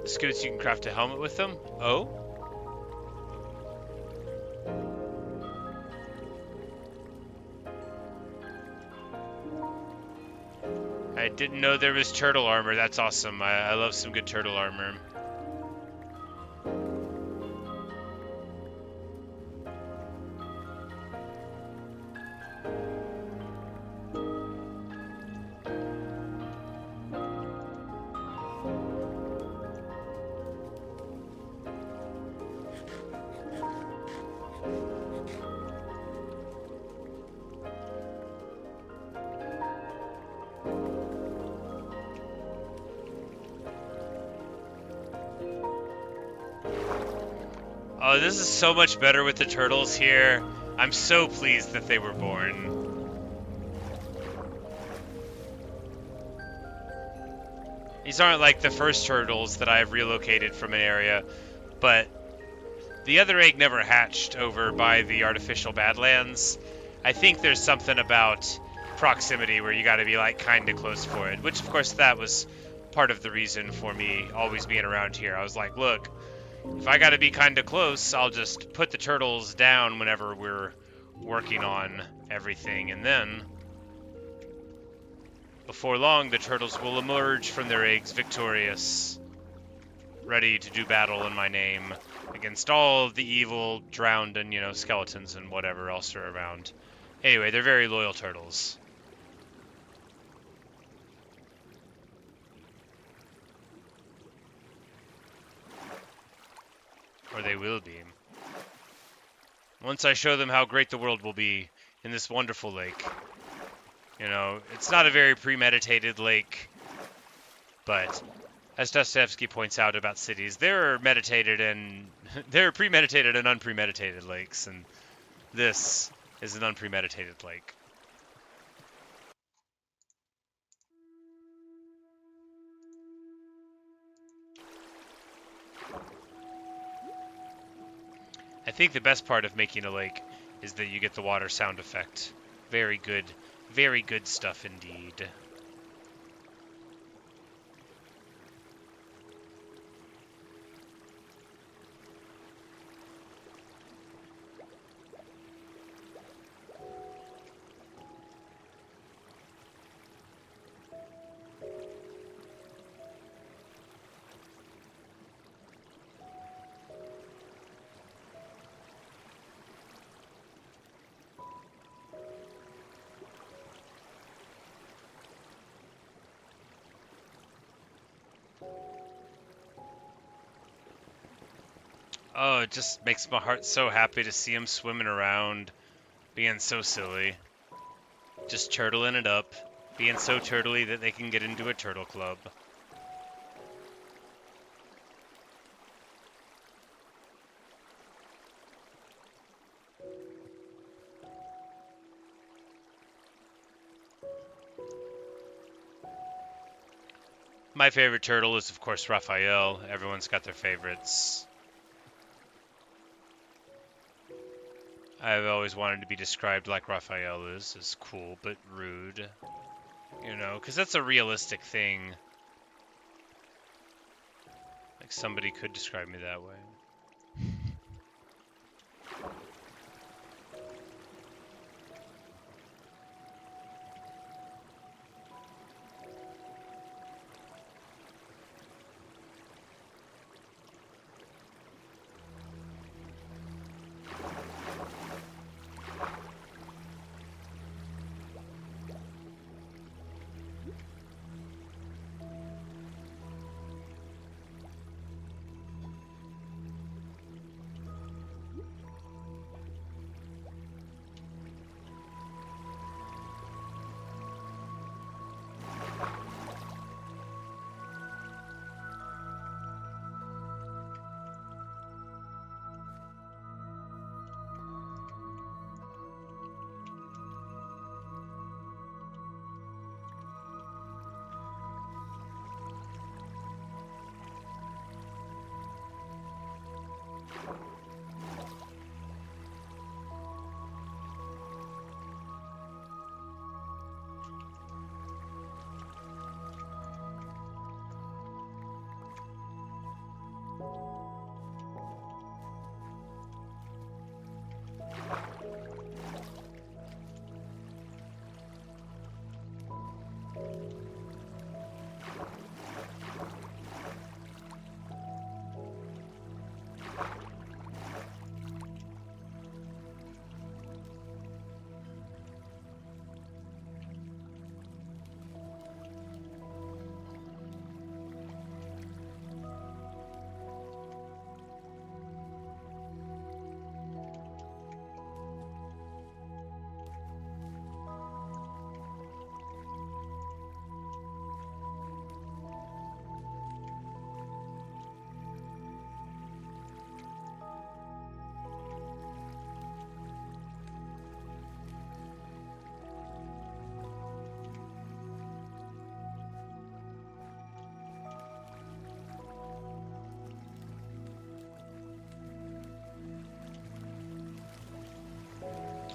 The scoots, you can craft a helmet with them. Oh? I didn't know there was turtle armor. That's awesome. I love some good turtle armor. Oh, this is so much better with the turtles here. I'm so pleased that they were born. These aren't like the first turtles that I've relocated from an area, but the other egg never hatched over by the artificial Badlands. I think there's something about proximity where you gotta be like kinda close for it, which of course that was part of the reason for me always being around here. I was like, look, if I gotta be kinda close, I'll just put the turtles down whenever we're working on everything, and then before long the turtles will emerge from their eggs victorious, ready to do battle in my name against all of the evil, drowned, and, you know, skeletons and whatever else are around. Anyway, they're very loyal turtles. Or they will be. Once I show them how great the world will be in this wonderful lake. You know, it's not a very premeditated lake, but as Dostoevsky points out about cities, there are premeditated and unpremeditated lakes, and this is an unpremeditated lake. I think the best part of making a lake is that you get the water sound effect. Very good stuff indeed. Oh, it just makes my heart so happy to see them swimming around, being so silly. Just turtling it up, being so turtly that they can get into a turtle club. My favorite turtle is, of course, Raphael. Everyone's got their favorites. I've always wanted to be described like Raphael is cool but rude. You know, because that's a realistic thing. Like, somebody could describe me that way.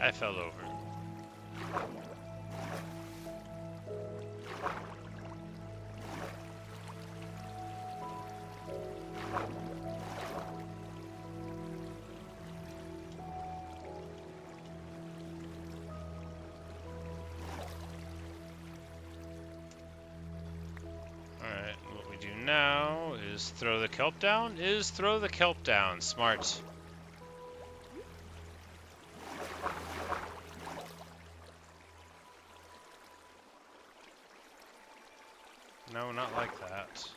I fell over. Alright, what we do now is throw the kelp down? Throw the kelp down. Smart. No, not like that.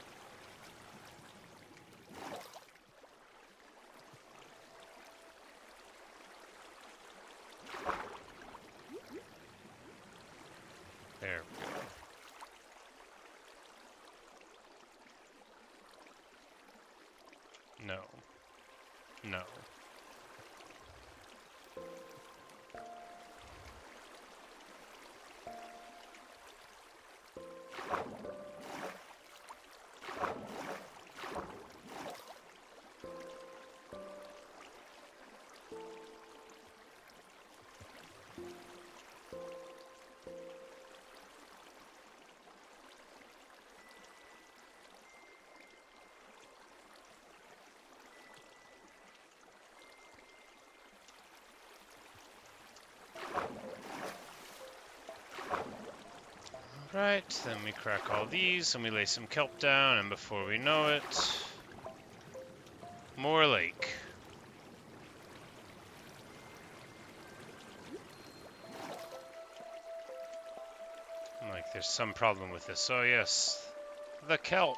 There we go. No. No. Right, then we crack all these and we lay some kelp down, and before we know it, more lake. Like there's some problem with this. Oh yes, the kelp.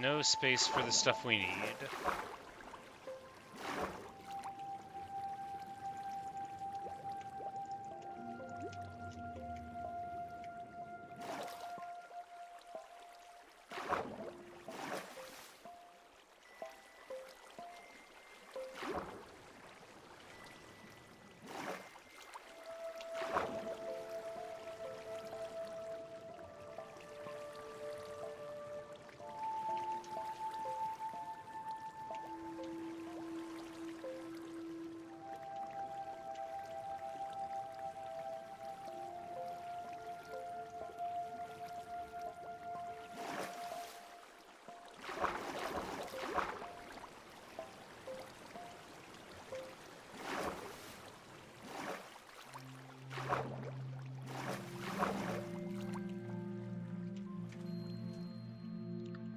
No space for the stuff we need.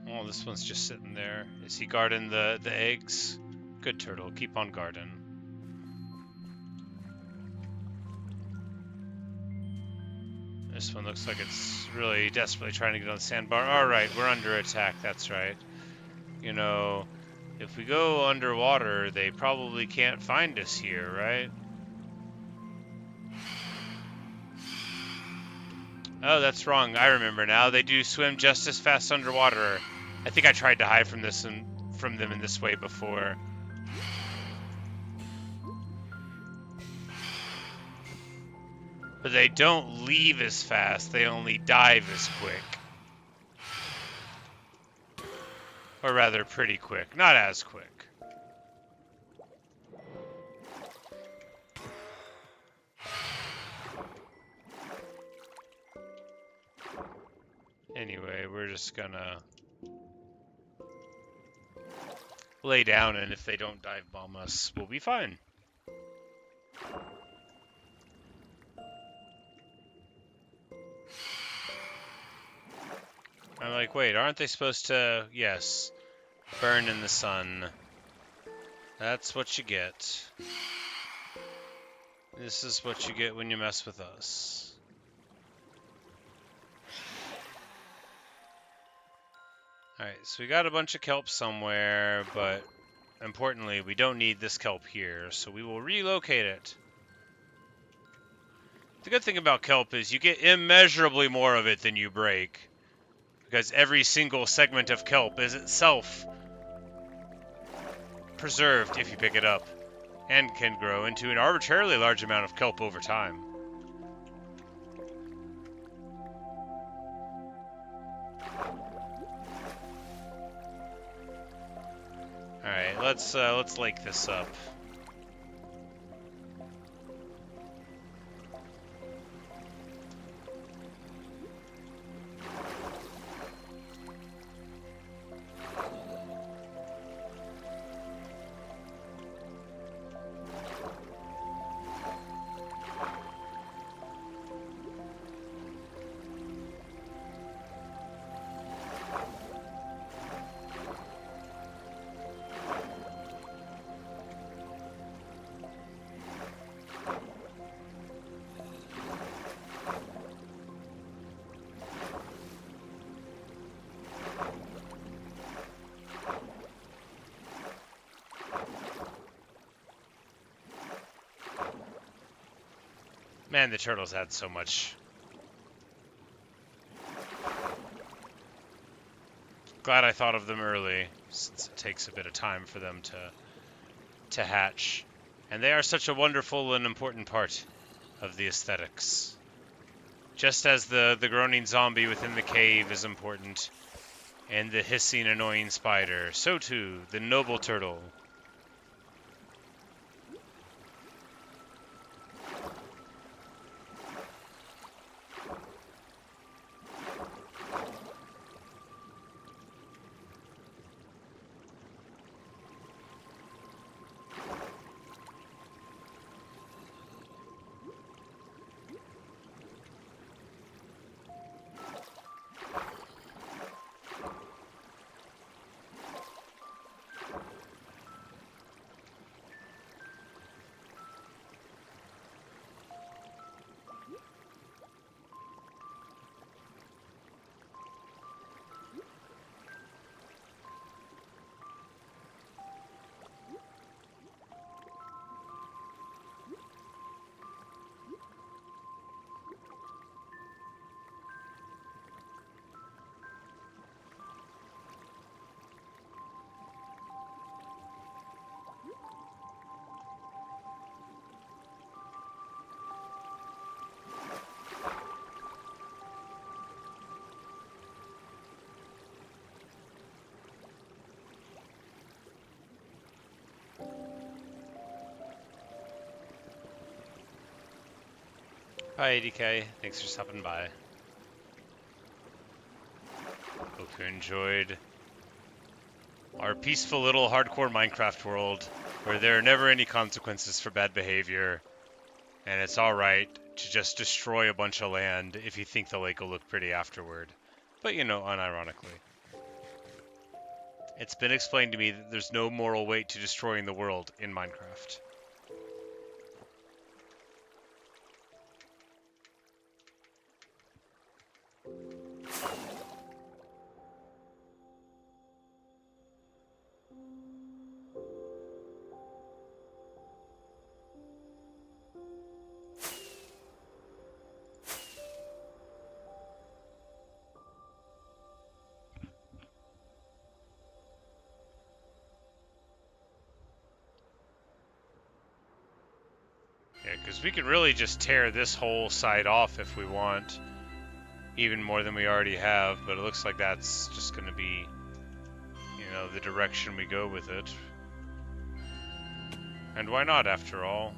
Oh, this one's just sitting there. Is he guarding the eggs? Good turtle, keep on guarding. This one looks like it's really desperately trying to get on the sandbar. Alright, we're under attack, that's right. You know, if we go underwater, they probably can't find us here, right? Oh, that's wrong. I remember now. They do swim just as fast underwater. I think I tried to hide from them in this way before. But they don't leave as fast. They only dive as quick. Or rather, pretty quick. Not as quick. Anyway, we're just gonna lay down, and if they don't dive bomb us, we'll be fine. I'm like, wait, aren't they supposed to, yes, burn in the sun? That's what you get. This is what you get when you mess with us. Alright, so we got a bunch of kelp somewhere, but importantly, we don't need this kelp here, so we will relocate it. The good thing about kelp is you get immeasurably more of it than you break, because every single segment of kelp is itself preserved if you pick it up, and can grow into an arbitrarily large amount of kelp over time. Alright, let's lake this up. Man, the turtles had so much. Glad I thought of them early, since it takes a bit of time for them to hatch. And they are such a wonderful and important part of the aesthetics. Just as the groaning zombie within the cave is important, and the hissing annoying spider, so too the noble turtle. Hi, ADK. Thanks for stopping by. Hope you enjoyed our peaceful little hardcore Minecraft world, where there are never any consequences for bad behavior, and it's alright to just destroy a bunch of land if you think the lake will look pretty afterward. But, you know, unironically. It's been explained to me that there's no moral weight to destroying the world in Minecraft. Yeah, because we can really just tear this whole side off if we want. Even more than we already have, but it looks like that's just going to be, you know, the direction we go with it. And why not, after all?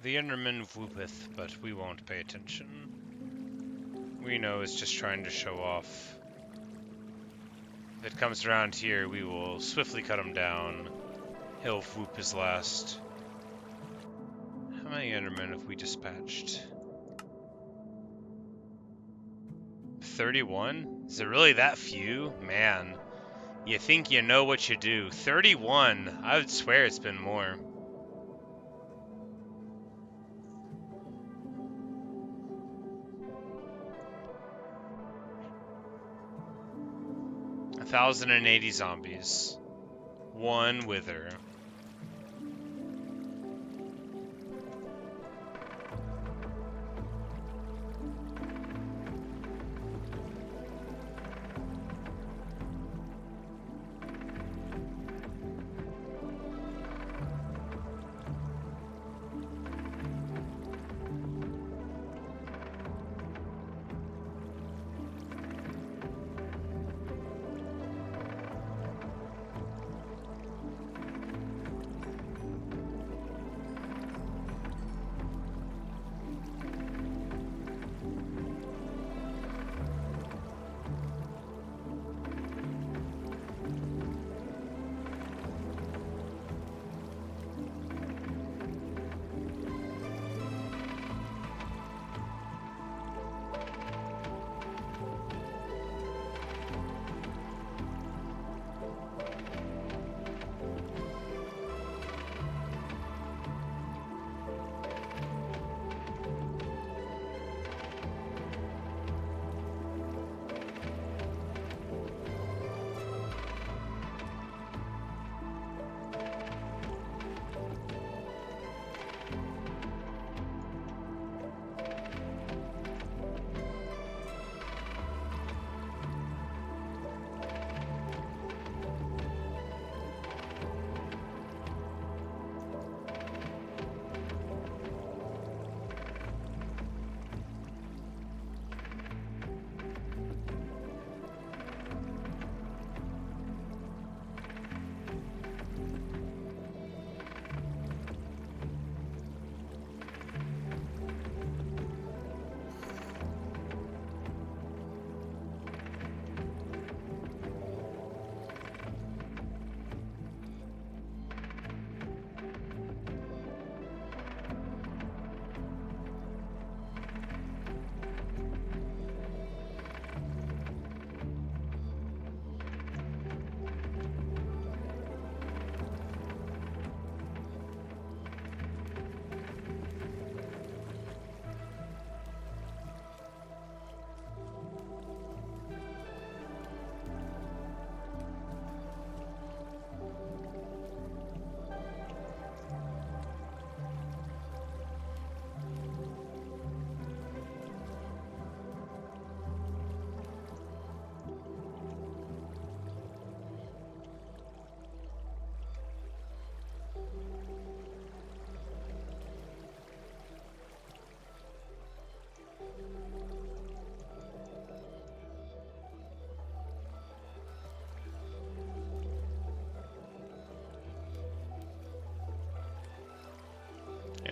The Enderman whoopeth, but we won't pay attention. We know it's just trying to show off. If it comes around here, we will swiftly cut him down. He'll whoop his last. How many Endermen have we dispatched? 31? Is it really that few? Man, you think you know what you do. 31! I would swear it's been more. A 1,080 zombies. One wither.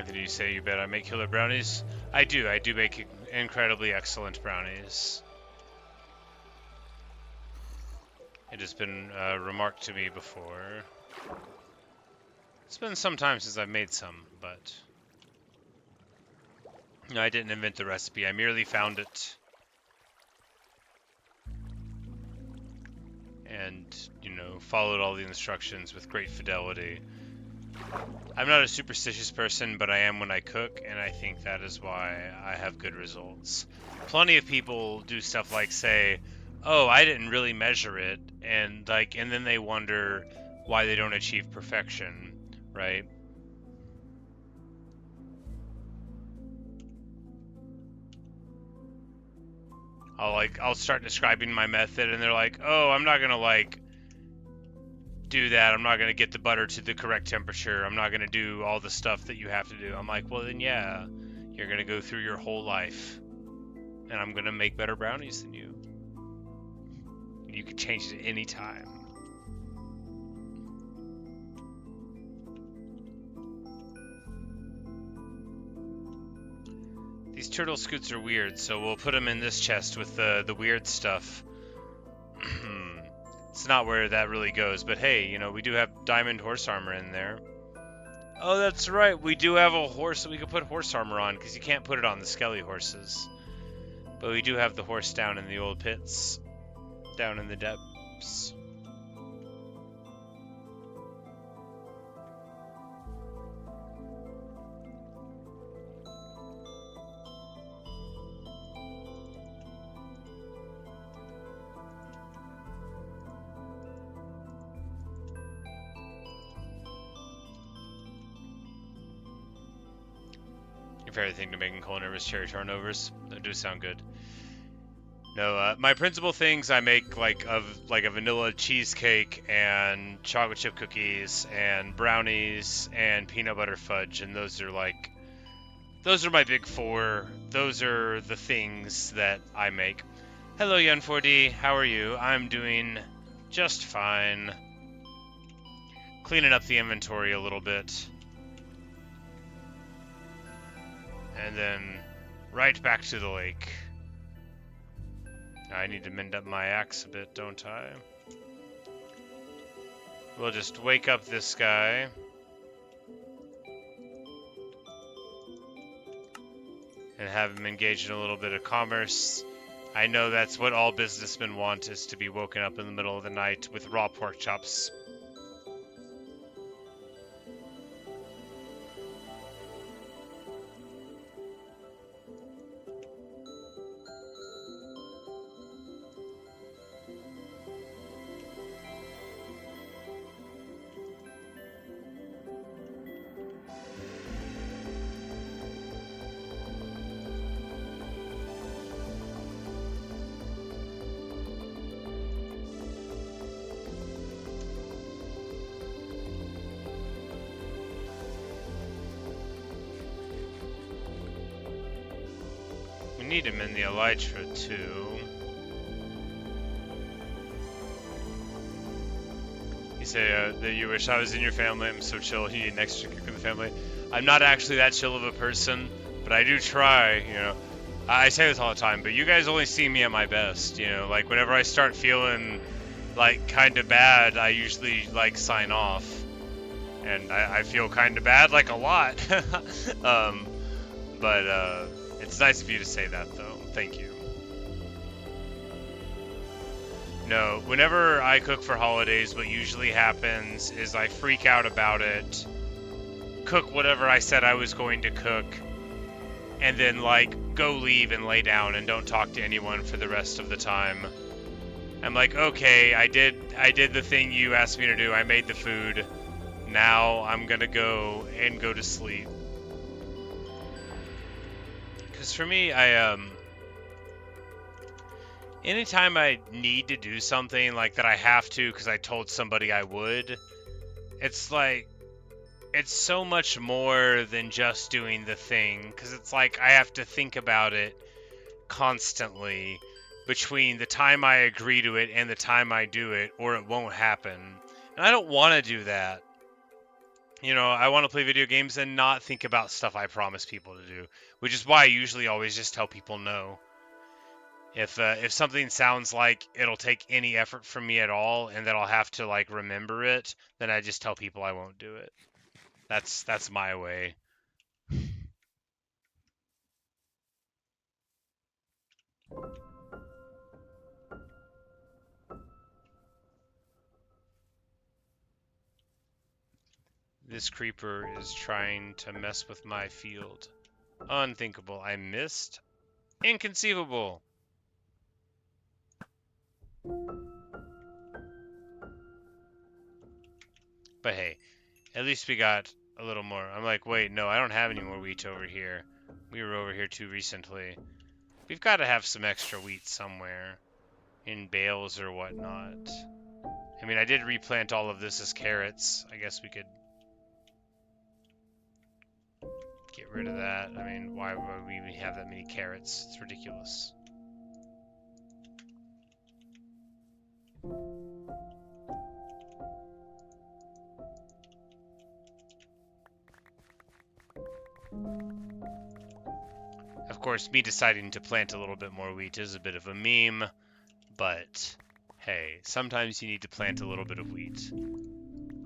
Anthony, you say you bet I make killer brownies? I do make incredibly excellent brownies. It has been remarked to me before. It's been some time since I've made some, but no, I didn't invent the recipe. I merely found it. And, you know, followed all the instructions with great fidelity. I'm not a superstitious person, but I am when I cook, and I think that is why I have good results. Plenty of people do stuff like say, oh, I didn't really measure it, and then they wonder why they don't achieve perfection, right? I'll start describing my method, and they're like, oh, I'm not gonna do that. I'm not gonna get the butter to the correct temperature. I'm not gonna do all the stuff that you have to do. I'm like, well then yeah, you're gonna go through your whole life, and I'm gonna make better brownies than you. You can change it at any time. These turtle scoots are weird, so we'll put them in this chest with the weird stuff. It's not where that really goes, but hey, you know, we do have diamond horse armor in there. Oh, that's right, we do have a horse that we can put horse armor on, because you can't put it on the skelly horses. But we do have the horse down in the old pits, down in the depths. Your favorite thing to make in culinary is cherry turnovers. That do sound good. No, my principal things I make like a vanilla cheesecake and chocolate chip cookies and brownies and peanut butter fudge, and those are my big four. Those are the things that I make. Hello, Yun4D. How are you? I'm doing just fine. Cleaning up the inventory a little bit. And then right back to the lake. I need to mend up my axe a bit, don't I? We'll just wake up this guy. And have him engage in a little bit of commerce. I know that's what all businessmen want, is to be woken up in the middle of the night with raw pork chops. We need him in the elytra too. You say that you wish I was in your family. I'm so chill. You need an extra kick in the family. I'm not actually that chill of a person, but I do try, you know. I say this all the time, but you guys only see me at my best, you know. Like, whenever I start feeling, like, kind of bad, I usually, like, sign off. And I feel kind of bad, like, a lot. But it's nice of you to say that, though. Thank you. No, whenever I cook for holidays, what usually happens is I freak out about it, cook whatever I said I was going to cook, and then, like, go leave and lay down and don't talk to anyone for the rest of the time. I'm like, okay, I did the thing you asked me to do. I made the food. Now I'm gonna go to sleep. Because for me, anytime I need to do something like that I have to because I told somebody I would, it's like, it's so much more than just doing the thing, because it's like I have to think about it constantly between the time I agree to it and the time I do it, or it won't happen. And I don't want to do that. You know, I want to play video games and not think about stuff I promise people to do, which is why I usually always just tell people no. If something sounds like it'll take any effort from me at all and that I'll have to like remember it, then I just tell people I won't do it. That's my way. This creeper is trying to mess with my field. Unthinkable. I missed. Inconceivable. But hey, at least we got a little more. I'm like, wait, no, I don't have any more wheat over here. We were over here too recently. We've got to have some extra wheat somewhere. In bales or whatnot. I mean, I did replant all of this as carrots. I guess we could get rid of that. I mean, why would we even have that many carrots? It's ridiculous. Of course, me deciding to plant a little bit more wheat is a bit of a meme, but hey, sometimes you need to plant a little bit of wheat.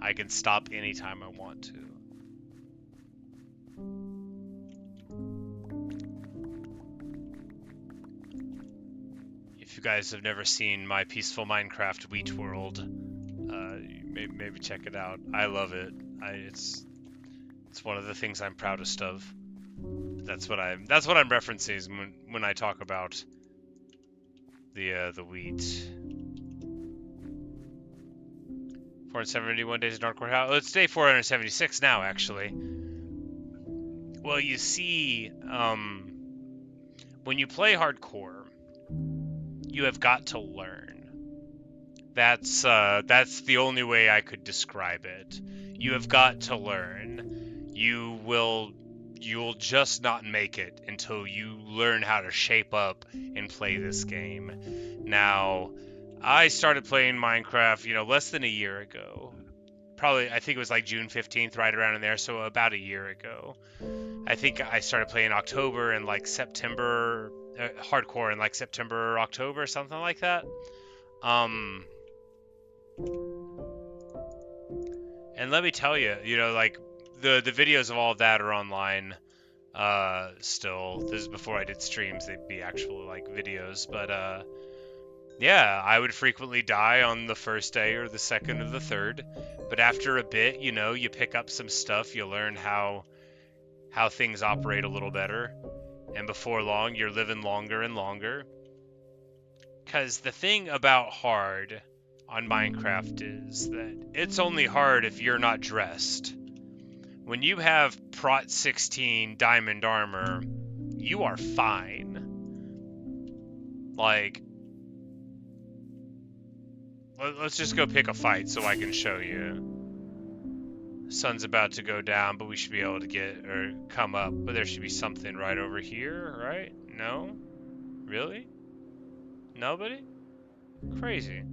I can stop anytime I want to. If you guys have never seen my peaceful Minecraft wheat world, maybe check it out. I love it. It's one of the things I'm proudest of. That's what I'm referencing when I talk about the wheat. 471 days in hardcore. How? It's day 476 now, actually. Well, you see, when you play hardcore, you have got to learn. That's the only way I could describe it. You have got to learn. You'll just not make it until you learn how to shape up and play this game. Now, I started playing Minecraft, less than a year ago. Probably, I think it was like June 15th, right around in there, so about a year ago. I think I started playing October and like September, hardcore in like September, October, something like that. And let me tell you, like the videos of all of that are online still. This is before I did streams, they'd be actual like videos, but yeah, I would frequently die on the first day or the second or the third, but after a bit, you pick up some stuff, you learn how things operate a little better, and before long you're living longer and longer. Because the thing about hard on Minecraft is that it's only hard if you're not dressed. When you have Prot 16 diamond armor, you are fine. Like, let's just go pick a fight so I can show you. Sun's about to go down, but we should be able to get, or come up. But there should be something right over here, right? No? Really? Nobody? Crazy.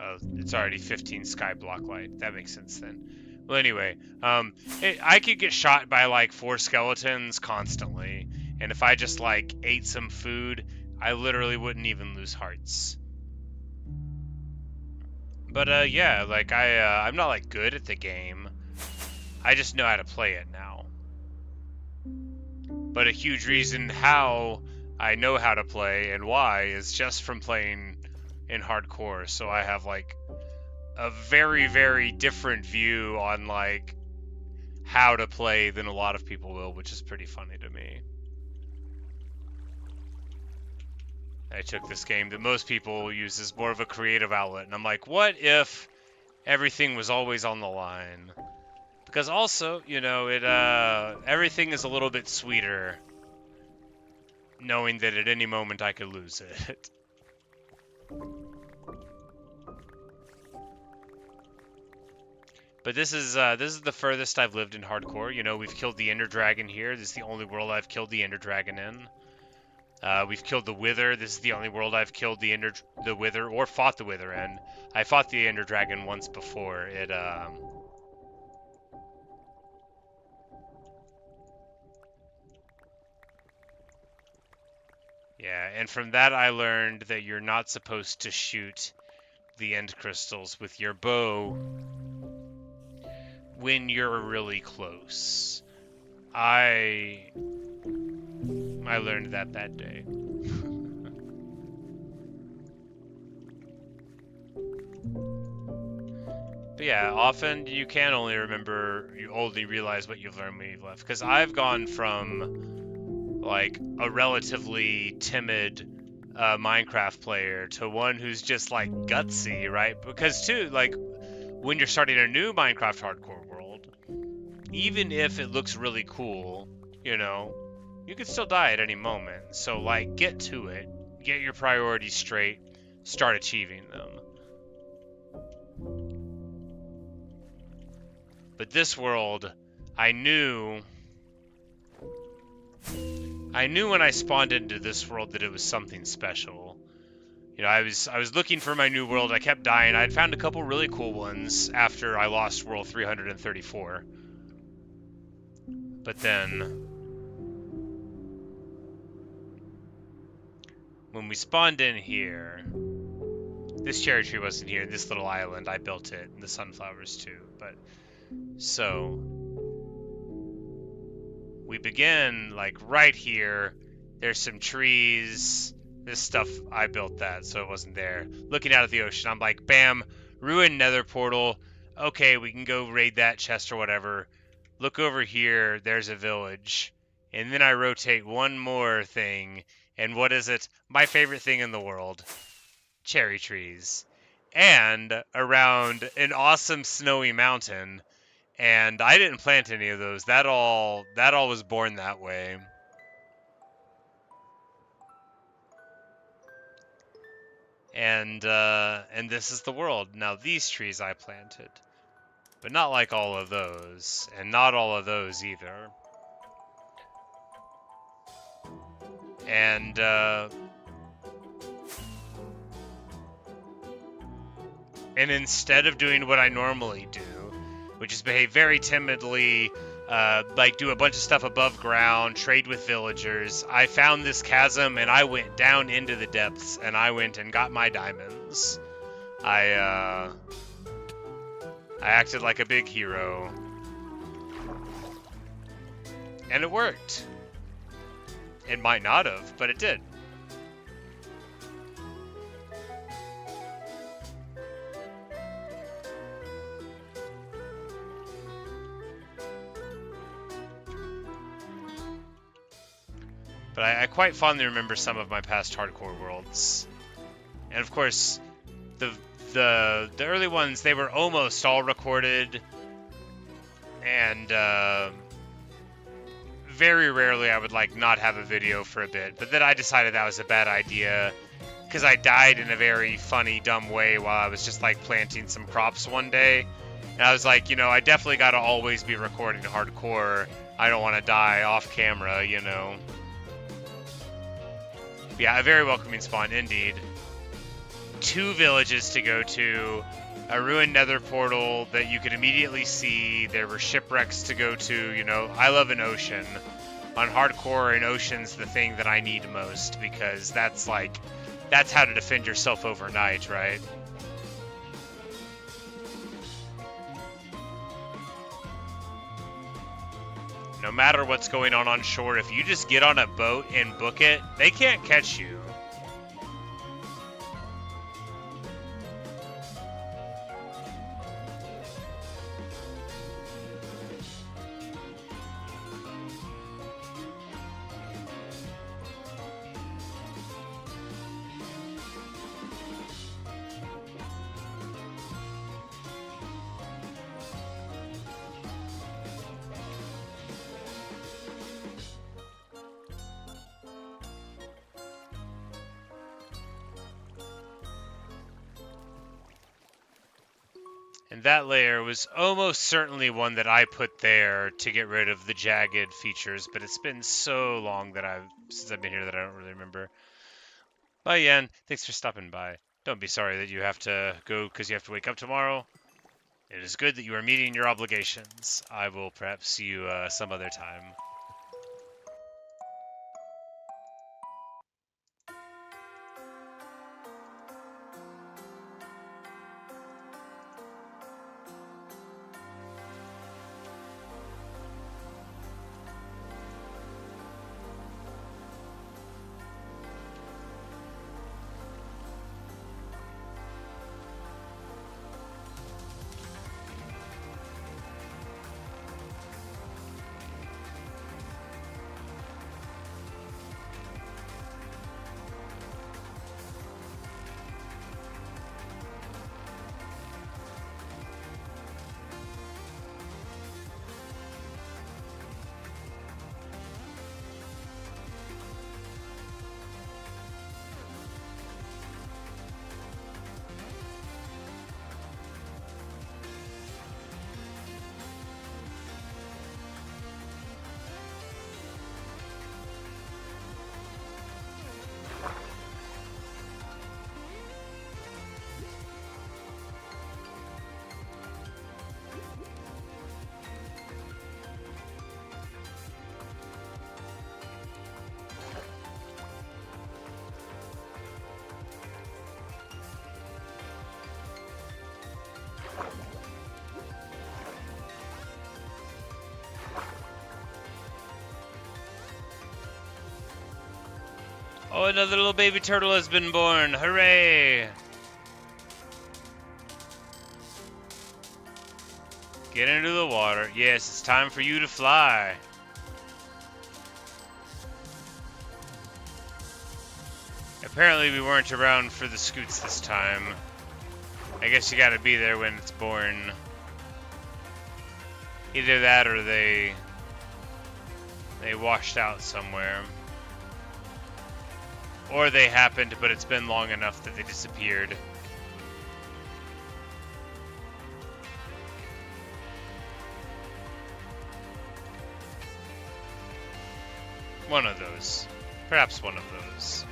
Oh, it's already 15 sky block light. That makes sense then. Well, anyway, I could get shot by like 4 skeletons constantly, and if I just like ate some food, I literally wouldn't even lose hearts. But yeah, like I'm not like good at the game. I just know how to play it now. But a huge reason how I know how to play and why is just from playing in hardcore. So I have like a very, very different view on like how to play than a lot of people will, which is pretty funny to me. I took this game that most people use as more of a creative outlet, and I'm like, what if everything was always on the line? Because also, everything is a little bit sweeter knowing that at any moment I could lose it. But this is the furthest I've lived in hardcore. We've killed the Ender Dragon here. This is the only world I've killed the Ender Dragon in. We've killed the Wither. This is the only world I've killed the Wither or fought the Wither in. I fought the Ender Dragon once before. Yeah, and from that I learned that you're not supposed to shoot the end crystals with your bow when you're really close. I learned that day. But yeah, often you can only remember, you only realize what you've learned when you've left. Because I've gone from like a relatively timid Minecraft player to one who's just like gutsy, right? Because too, like when you're starting a new Minecraft hardcore world, even if it looks really cool, you know, you could still die at any moment. So like get to it, get your priorities straight, start achieving them. But this world, I knew when I spawned into this world that it was something special. You know, I was looking for my new world. I kept dying. I'd found a couple really cool ones after I lost world 334. But then when we spawned in here, this cherry tree wasn't here. This little island, I built it, and the sunflowers too. But so we begin like right here. There's some trees. This stuff, I built that, so it wasn't there. Looking out at the ocean, I'm like, bam, ruined nether portal. Okay, we can go raid that chest or whatever. Look over here, there's a village. And then I rotate one more thing. And what is it? My favorite thing in the world. Cherry trees. And around an awesome snowy mountain. And I didn't plant any of those. That all was born that way. And this is the world. Now these trees I planted. But not like all of those. And not all of those either. And instead of doing what I normally do, which is behave very timidly, like do a bunch of stuff above ground, trade with villagers, I found this chasm and I went down into the depths and I went and got my diamonds. I acted like a big hero. And it worked. It might not have, but it did. But I quite fondly remember some of my past hardcore worlds. And of course, the early ones, they were almost all recorded. And very rarely I would like not have a video for a bit. But then I decided that was a bad idea. Because I died in a very funny, dumb way while I was just like planting some crops one day. And I was like, you know, I definitely got to always be recording hardcore. I don't want to die off camera, you know. Yeah, a very welcoming spawn indeed. 2 villages to go to, a ruined nether portal that you could immediately see. There were shipwrecks to go to, you know. I love an ocean. On hardcore, an ocean's the thing that I need most because that's how to defend yourself overnight, right? No matter what's going on shore, if you just get on a boat and book it, they can't catch you. And that layer was almost certainly one that I put there to get rid of the jagged features, but it's been so long since I've been here that I don't really remember. Bye, Yan. Thanks for stopping by. Don't be sorry that you have to go because you have to wake up tomorrow. It is good that you are meeting your obligations. I will perhaps see you some other time. Oh, another little baby turtle has been born. Hooray! Get into the water. Yes, it's time for you to fly. Apparently we weren't around for the scoots this time. I guess you gotta be there when it's born. Either that or they washed out somewhere. Or they happened, but it's been long enough that they disappeared. One of those. Perhaps one of those.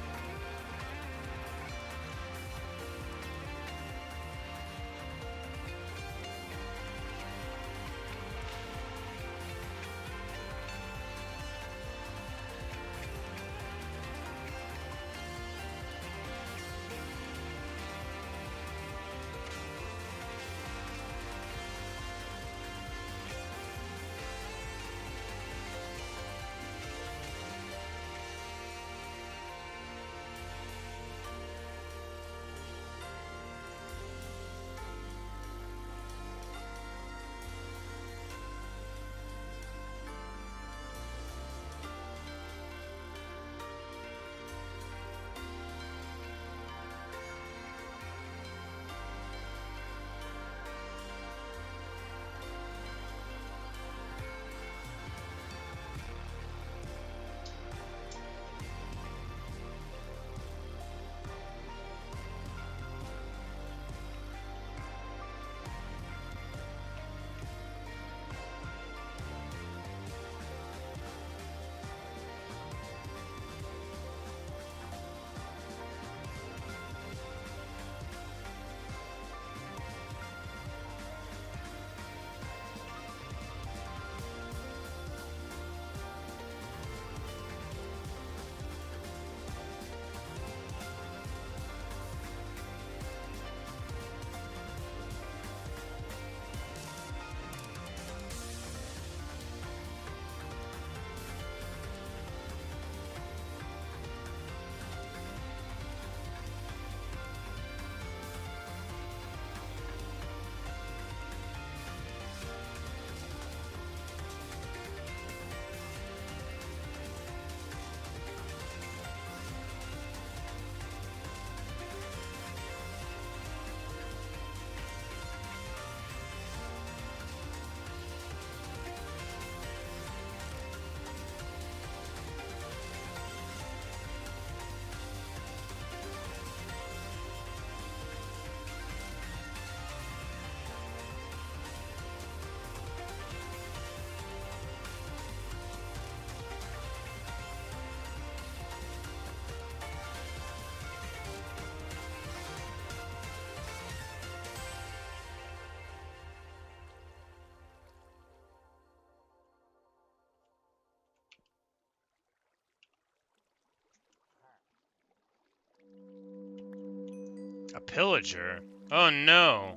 A pillager? Oh no.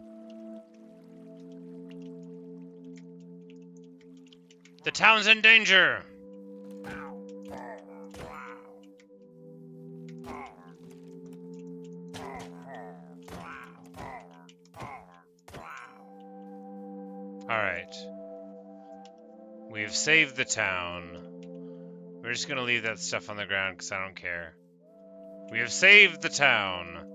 The town's in danger! Alright. We've saved the town. We're just gonna leave that stuff on the ground because I don't care. We have saved the town.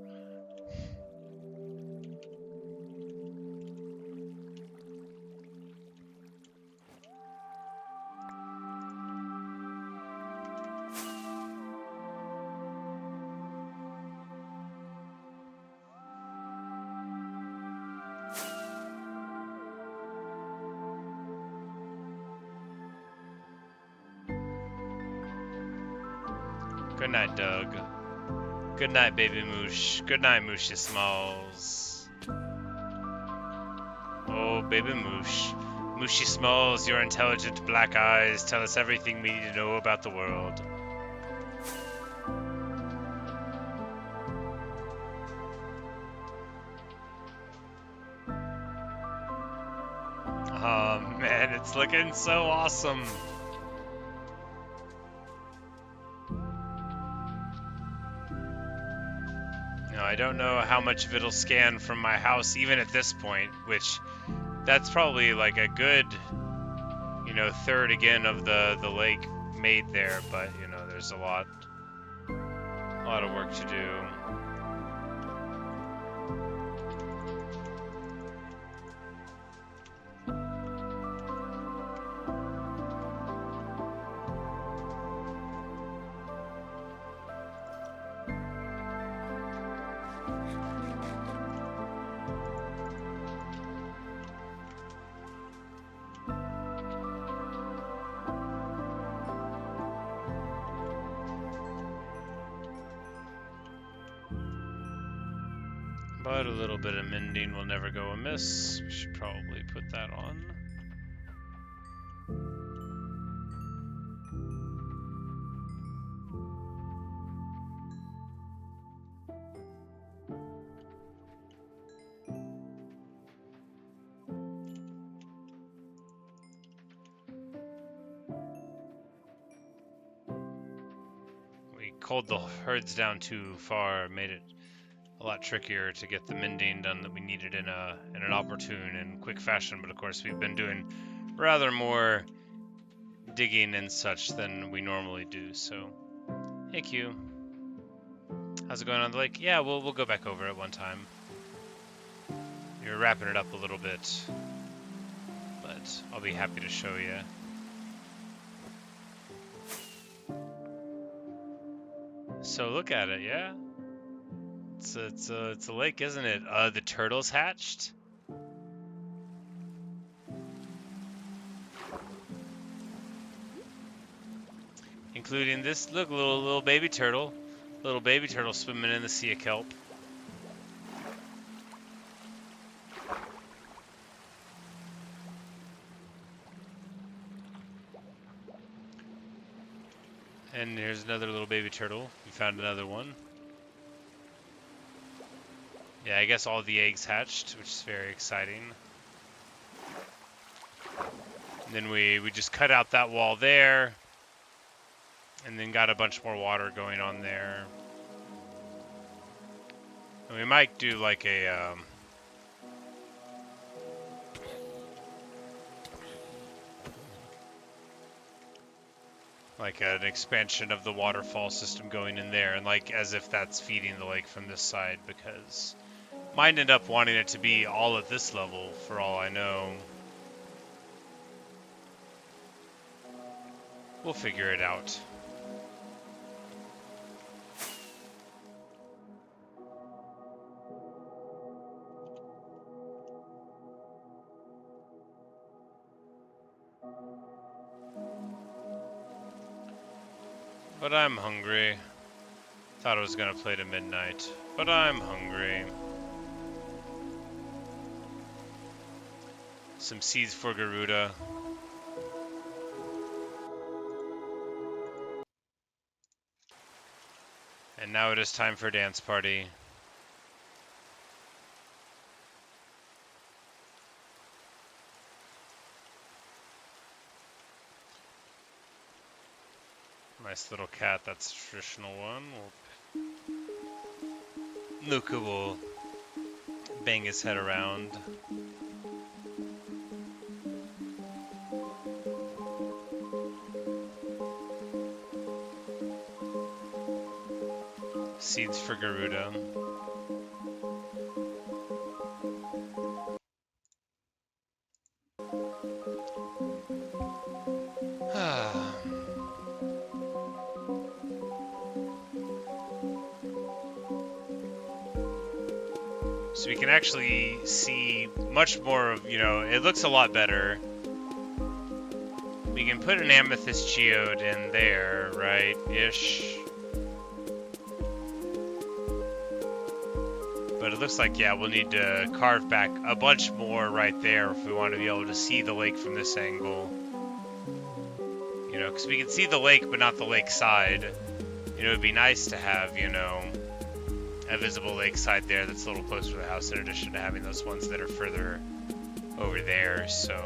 Good night, Doug. Good night, baby moosh. Good night, Mooshy Smalls. Oh, baby moosh. Mooshy Smalls, your intelligent black eyes tell us everything we need to know about the world. Oh man, it's looking so awesome. Now, I don't know how much of it'll scan from my house even at this point, which that's probably like a good, you know, third again of the lake made there, but you know, there's a lot of work to do. But a little bit of mending will never go amiss. We should probably put that on. We culled the herds down too far, made it a lot trickier to get the mending done that we needed in an opportune and quick fashion. But of course, we've been doing rather more digging and such than we normally do. So, hey Q, how's it going on the lake? Yeah, we'll go back over it one time. You're wrapping it up a little bit, but I'll be happy to show you. So look at it, yeah. It's a lake, isn't it? The turtles hatched. Including this, look, little baby turtle. Little baby turtle swimming in the sea of kelp. And here's another little baby turtle. We found another one. Yeah, I guess all the eggs hatched, which is very exciting. And then we just cut out that wall there. And then got a bunch more water going on there. And we might do like a like an expansion of the waterfall system going in there, and like as if that's feeding the lake from this side, because might end up wanting it to be all at this level for all I know. We'll figure it out. But I'm hungry. Thought I was gonna play to midnight, but I'm hungry. Some seeds for Garuda. And now it is time for dance party. Nice little cat. That's a traditional one. Luca will bang his head around. Seeds for Garuda. So we can actually see much more of, it looks a lot better. We can put an amethyst geode in there, right? Ish. But it looks like, yeah, we'll need to carve back a bunch more right there if we want to be able to see the lake from this angle. Because we can see the lake, but not the lake side. It would be nice to have, a visible lakeside there that's a little closer to the house, in addition to having those ones that are further over there. So,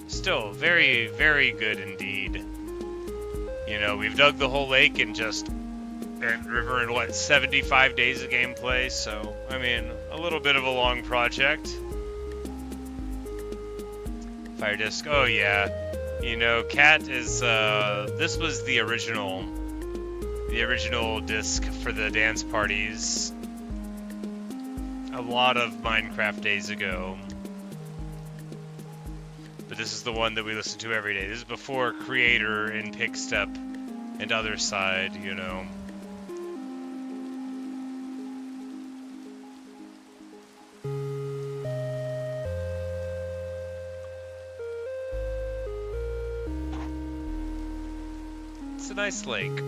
still, very, very good indeed. We've dug the whole lake in just river in 75 days of gameplay. So, I mean, a little bit of a long project. Fire disc. Oh yeah, Cat is. This was the original disc for the dance parties a lot of Minecraft days ago. But this is the one that we listen to every day. This is before Creator and Pigstep and Other Side, It's a nice lake.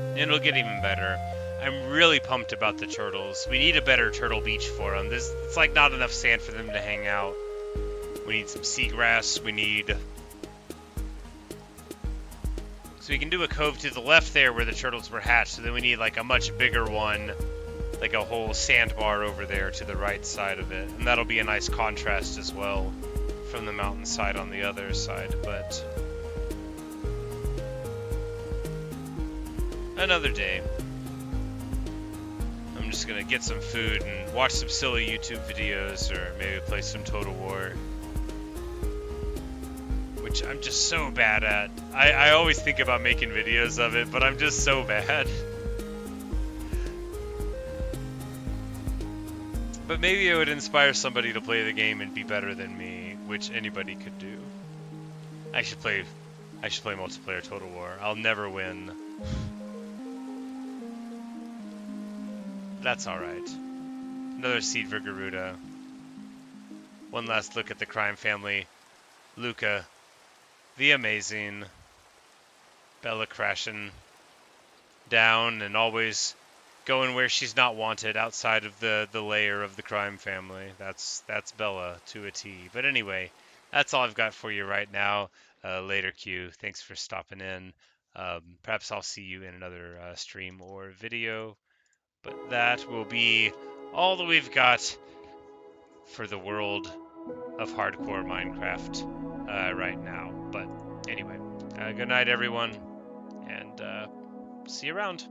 And it'll get even better. I'm really pumped about the turtles. We need a better turtle beach for them. It's like not enough sand for them to hang out. We need some seagrass. We need... So we can do a cove to the left there where the turtles were hatched. So then we need like a much bigger one. Like a whole sandbar over there to the right side of it. And that'll be a nice contrast as well from the mountainside on the other side. But... another day. I'm just gonna get some food and watch some silly YouTube videos, or maybe play some Total War, which I'm just so bad at. I always think about making videos of it, but I'm just so bad. But maybe it would inspire somebody to play the game and be better than me, which anybody could do. I should play multiplayer Total War. I'll never win. That's alright. Another seed for Garuda. One last look at the crime family. Luca, the amazing. Bella crashing down and always going where she's not wanted outside of the layer of the crime family. That's Bella to a T. But anyway, that's all I've got for you right now. Later, Q. Thanks for stopping in. Perhaps I'll see you in another stream or video. But that will be all that we've got for the world of hardcore Minecraft right now. But anyway, good night, everyone, and see you around.